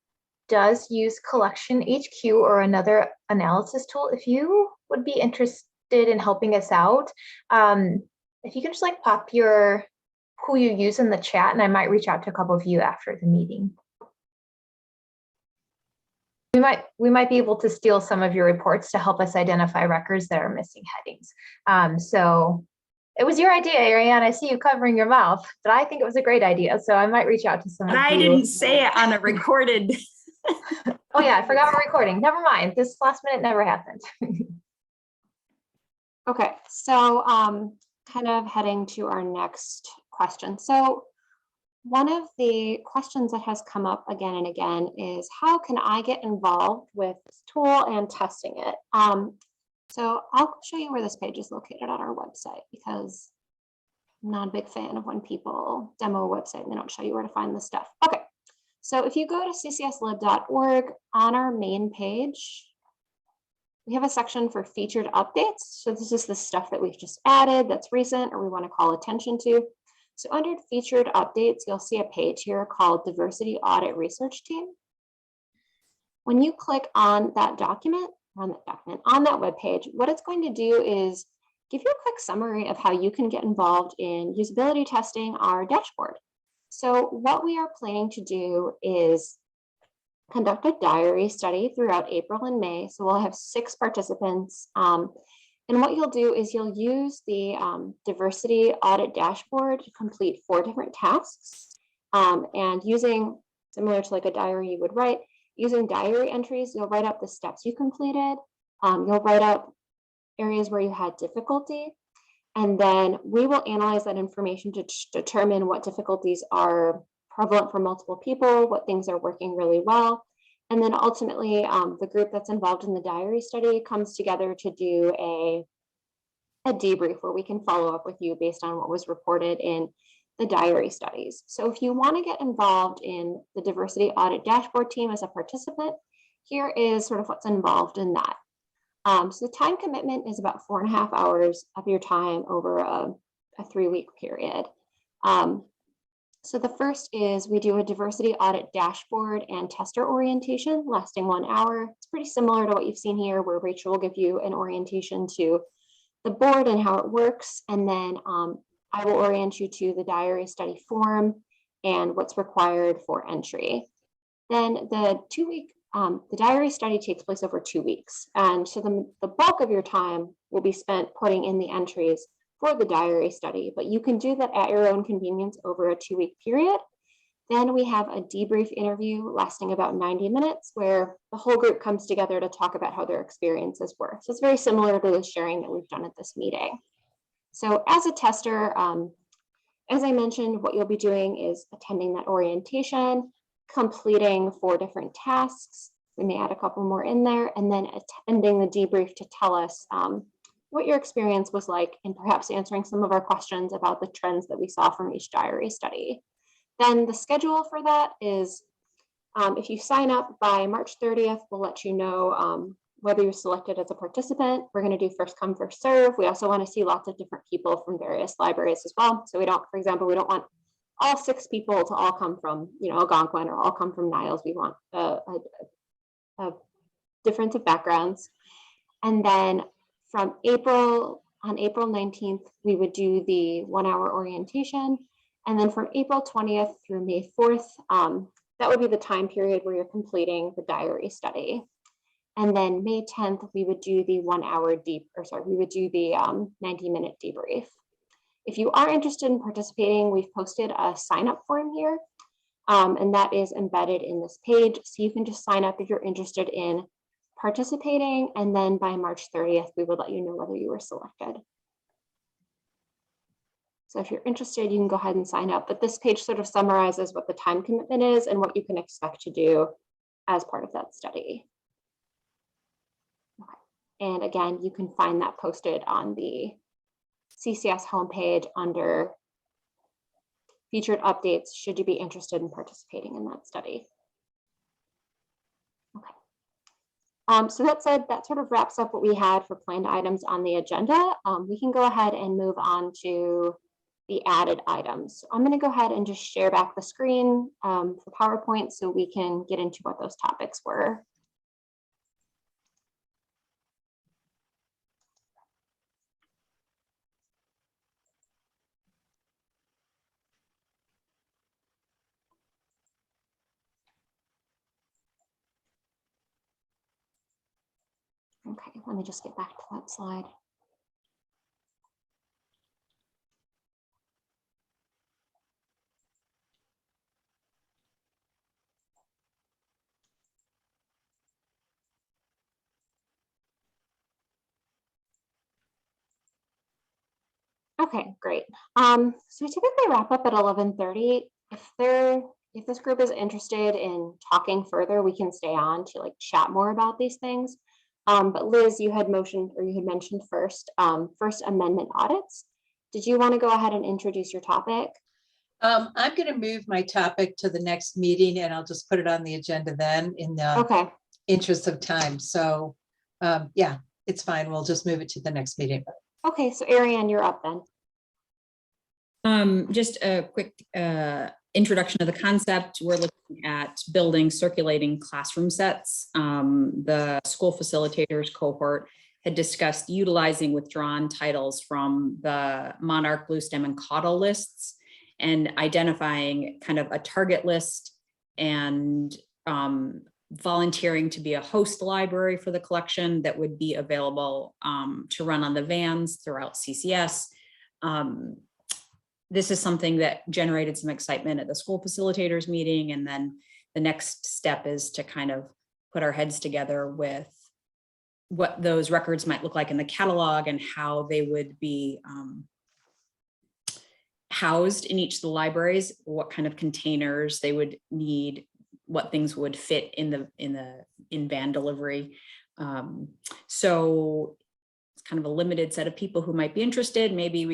does use Collection HQ or another analysis tool, if you would be interested in helping us out, if you can just like pop who you use in the chat, and I might reach out to a couple of you after the meeting. We might be able to steal some of your reports to help us identify records that are missing headings. So it was your idea, Ariane. I see you covering your mouth, but I think it was a great idea. So I might reach out to some But of I you. didn't say it on a recorded. Oh yeah, I forgot we're recording. Never mind. This last minute never happened. Okay, so kind of heading to our next question. So one of the questions that has come up again and again is how can I get involved with this tool and testing it? So I'll show you where this page is located on our website because I'm not a big fan of when people demo a website and they don't show you where to find the stuff. Okay, so if you go to ccslib.org on our main page, we have a section for featured updates. So this is the stuff that we've just added that's recent or we want to call attention to. So under featured updates, you'll see a page here called Diversity Audit Research Team. When you click on that document, on that web page, what it's going to do is give you a quick summary of how you can get involved in usability testing our dashboard. So what we are planning to do is conduct a diary study throughout April and May. So we'll have 6 participants. And what you'll do is you'll use the diversity audit dashboard to complete 4 different tasks. And using, similar to like a diary you would write, using diary entries, you'll write up the steps you completed. You'll write up areas where you had difficulty. And then we will analyze that information to determine what difficulties are prevalent for multiple people, what things are working really well. And then ultimately, the group that's involved in the diary study comes together to do a debrief where we can follow up with you based on what was reported in the diary studies. So if you want to get involved in the diversity audit dashboard team as a participant, here is sort of what's involved in that. So the time commitment is about 4.5 hours of your time over a 3-week period. So the first is we do a diversity audit dashboard and tester orientation lasting 1 hour. It's pretty similar to what you've seen here where Rachel will give you an orientation to the board and how it works. And then I will orient you to the diary study form and what's required for entry. Then the 2-week, the diary study takes place over 2 weeks. And so the bulk of your time will be spent putting in the entries for the diary study, but you can do that at your own convenience over a 2-week period. Then we have a debrief interview lasting about 90 minutes where the whole group comes together to talk about how their experiences were. So it's very similar to the sharing that we've done at this meeting. So as a tester, as I mentioned, what you'll be doing is attending that orientation, completing 4 different tasks. We may add a couple more in there, and then attending the debrief to tell us what your experience was like, and perhaps answering some of our questions about the trends that we saw from each diary study. Then the schedule for that is, if you sign up by March 30th, we'll let you know whether you're selected as a participant. We're going to do first come, first serve. We also want to see lots of different people from various libraries as well. So we don't, for example, we don't want all 6 people to all come from, Algonquin or all come from Niles. We want a difference of backgrounds. And then from on April 19th, we would do the 1-hour orientation. And then from April 20th through May 4th, that would be the time period where you're completing the diary study. And then May 10th, we would do the 90-minute debrief. If you are interested in participating, we've posted a sign-up form here, and that is embedded in this page. So you can just sign up if you're interested in participating, and then by March 30th, we will let you know whether you were selected. So if you're interested, you can go ahead and sign up. But this page sort of summarizes what the time commitment is and what you can expect to do as part of that study. Okay. And again, you can find that posted on the CCS homepage under featured updates should you be interested in participating in that study. Okay. So that said, that sort of wraps up what we had for planned items on the agenda. We can go ahead and move on to the added items. So I'm going to go ahead and just share back the screen for PowerPoint so we can get into what those topics were. Okay, let me just get back to that slide. Okay, great. So we typically wrap up at 11:30. If this group is interested in talking further, we can stay on to like chat more about these things. But Liz, you had mentioned first Amendment audits. Did you want to go ahead and introduce your topic? I'm going to move my topic to the next meeting, and I'll just put it on the agenda then in the Okay. interest of time. So yeah, it's fine. We'll just move it to the next meeting. Okay, so Ariane, you're up then. Just a quick introduction of the concept. We're looking at building circulating classroom sets. The school facilitators cohort had discussed utilizing withdrawn titles from the Monarch, Bluestem, and Caudal lists and identifying kind of a target list and volunteering to be a host library for the collection that would be available to run on the vans throughout CCS. This is something that generated some excitement at the school facilitators meeting. And then the next step is to kind of put our heads together with what those records might look like in the catalog and how they would be housed in each of the libraries, what kind of containers they would need, what things would fit in van delivery. So it's kind of a limited set of people who might be interested. Maybe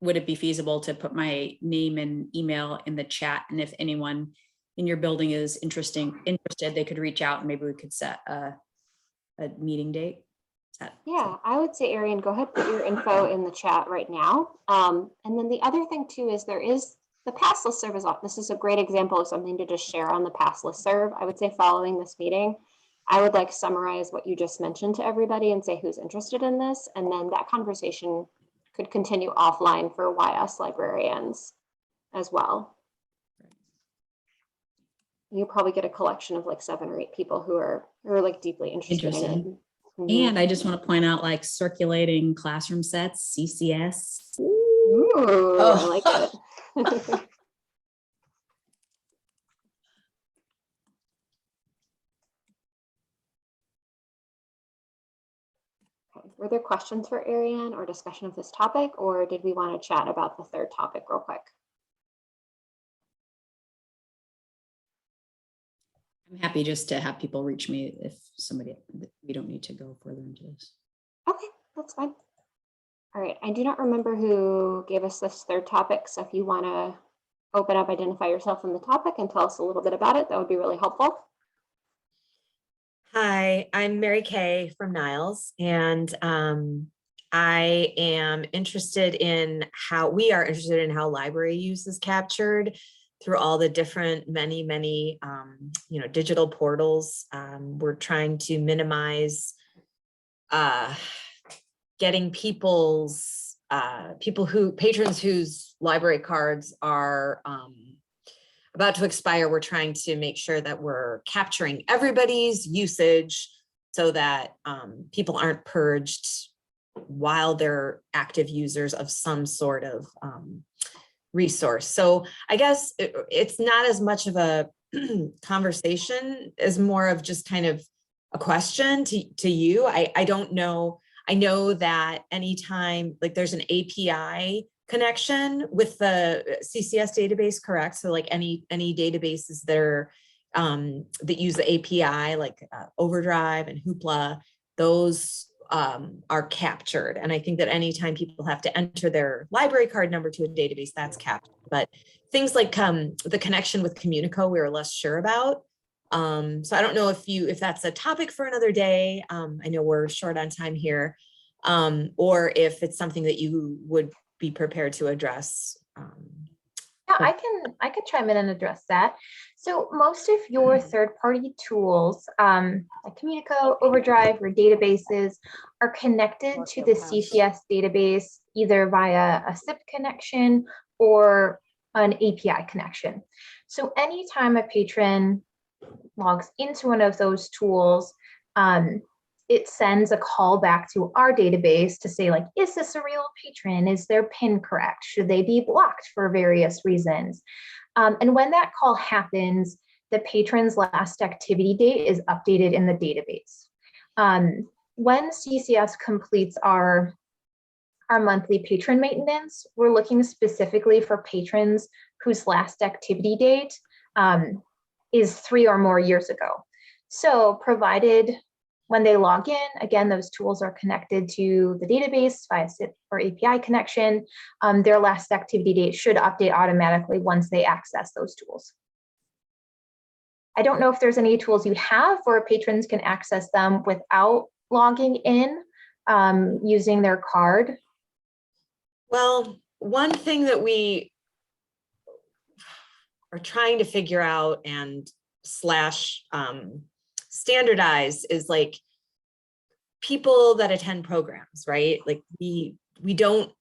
would it be feasible to put my name and email in the chat? And if anyone in your building is interested, they could reach out and maybe we could set a meeting date. Yeah, I would say, Ariane, go ahead, put your info in the chat right now. And then the other thing too is there is the pass listserv is off. This is a great example of something to just share on the pass listserv. I would say following this meeting, I would like summarize what you just mentioned to everybody and say who's interested in this. And then that conversation could continue offline for YS librarians as well. You probably get a collection of like 7 or 8 people who are like deeply interested in it. Mm-hmm. And I just want to point out like circulating classroom sets, CCS. Ooh, I like it. Okay. Were there questions for Ariane or discussion of this topic, or did we want to chat about the third topic real quick? I'm happy just to have people reach me if we don't need to go further into this. Okay, that's fine. All right, I do not remember who gave us this third topic, so if you want to open up, identify yourself in the topic and tell us a little bit about it, that would be really helpful. Hi, I'm Mary Kay from Niles, and I am interested in how library use is captured through all the different many digital portals. We're trying to minimize getting patrons whose library cards are about to expire. We're trying to make sure that we're capturing everybody's usage so that people aren't purged while they're active users of some sort of resource. So I guess it's not as much of a conversation as more of just kind of a question to you. I don't know. I know that anytime like there's an API connection with the CCS database, correct? So like any databases that are that use the API, like Overdrive and Hoopla, those are captured. And I think that anytime people have to enter their library card number to a database, that's captured. But things like the connection with Communico, we were less sure about. So I don't know if that's a topic for another day. I know we're short on time here, or if it's something that you would be prepared to address. Yeah, I can chime in and address that. So most of your third-party tools, like Communico, Overdrive, or databases are connected to the CCS database either via a SIP connection or an API connection. So anytime a patron logs into one of those tools, it sends a call back to our database to say, like, is this a real patron? Is their PIN correct? Should they be blocked for various reasons? And when that call happens, the patron's last activity date is updated in the database. When CCS completes our monthly patron maintenance, we're looking specifically for patrons whose last activity date is 3 or more years ago. So provided when they log in, again, those tools are connected to the database via SIP or API connection. Their last activity date should update automatically once they access those tools. I don't know if there's any tools you have where patrons can access them without logging in using their card. Well, one thing that we are trying to figure out and standardize is like people that attend programs, right? Like we don't,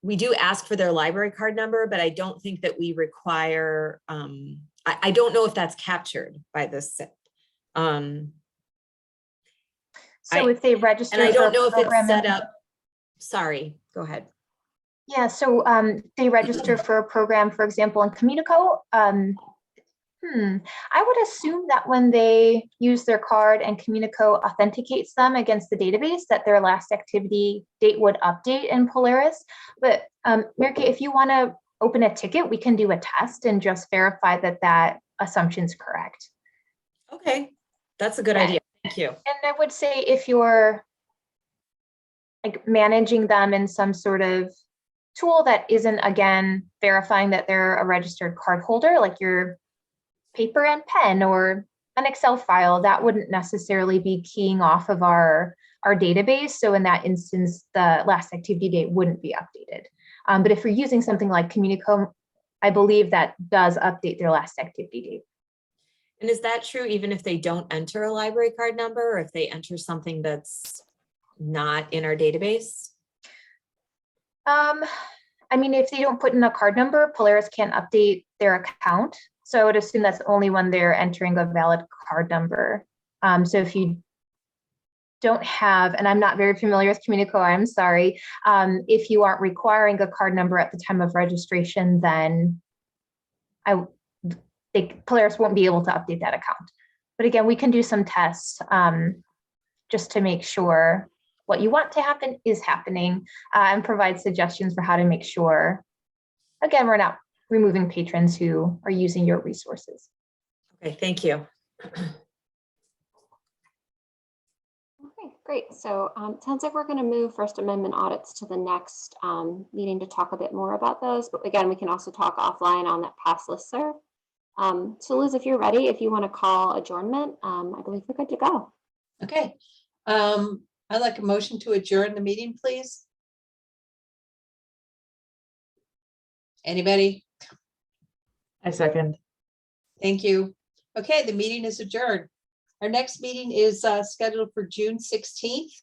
we do ask for their library card number, but I don't think that we require, I don't know if that's captured by this SIP. So if they register, and I don't know if it's program set up. Sorry, go ahead. Yeah, so they register for a program, for example, in Communico. I would assume that when they use their card and Communico authenticates them against the database, that their last activity date would update in Polaris. But Mary-Kate, if you want to open a ticket, we can do a test and just verify that that assumption is correct. Okay, that's a good idea. Thank you. And I would say if you're like managing them in some sort of tool that isn't, again, verifying that they're a registered card holder, like your paper and pen or an Excel file, that wouldn't necessarily be keying off of our database. So in that instance, the last activity date wouldn't be updated. But if you're using something like Communico, I believe that does update their last activity date. And is that true even if they don't enter a library card number, or if they enter something that's not in our database? I mean, if they don't put in a card number, Polaris can't update their account. So I would assume that's only when they're entering a valid card number. So if you don't have, and I'm not very familiar with Communico, I'm sorry. If you aren't requiring a card number at the time of registration, then Polaris won't be able to update that account. But again, we can do some tests just to make sure what you want to happen is happening, and provide suggestions for how to make sure, again, we're not removing patrons who are using your resources. Okay, thank you. Okay, great. So it sounds like we're going to move First Amendment audits to the next meeting to talk a bit more about those. But again, we can also talk offline on that past listserv. So Liz, if you're ready, if you want to call adjournment, I believe we're good to go. Okay. I'd like a motion to adjourn the meeting, please. Anybody? I second. Thank you. Okay, the meeting is adjourned. Our next meeting is scheduled for June 16th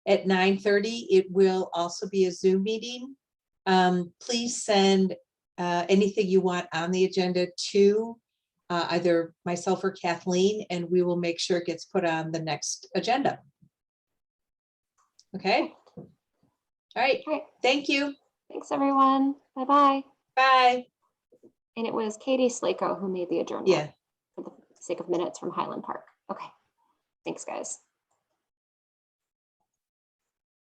at 9:30. It will also be a Zoom meeting. Please send anything you want on the agenda to either myself or Kathleen, and we will make sure it gets put on the next agenda. Okay. All right. Thank you. Thanks, everyone. Bye-bye. Bye. And it was Katie Slako who made the adjournment. Yeah. For the sake of minutes from Highland Park. Okay. Thanks, guys.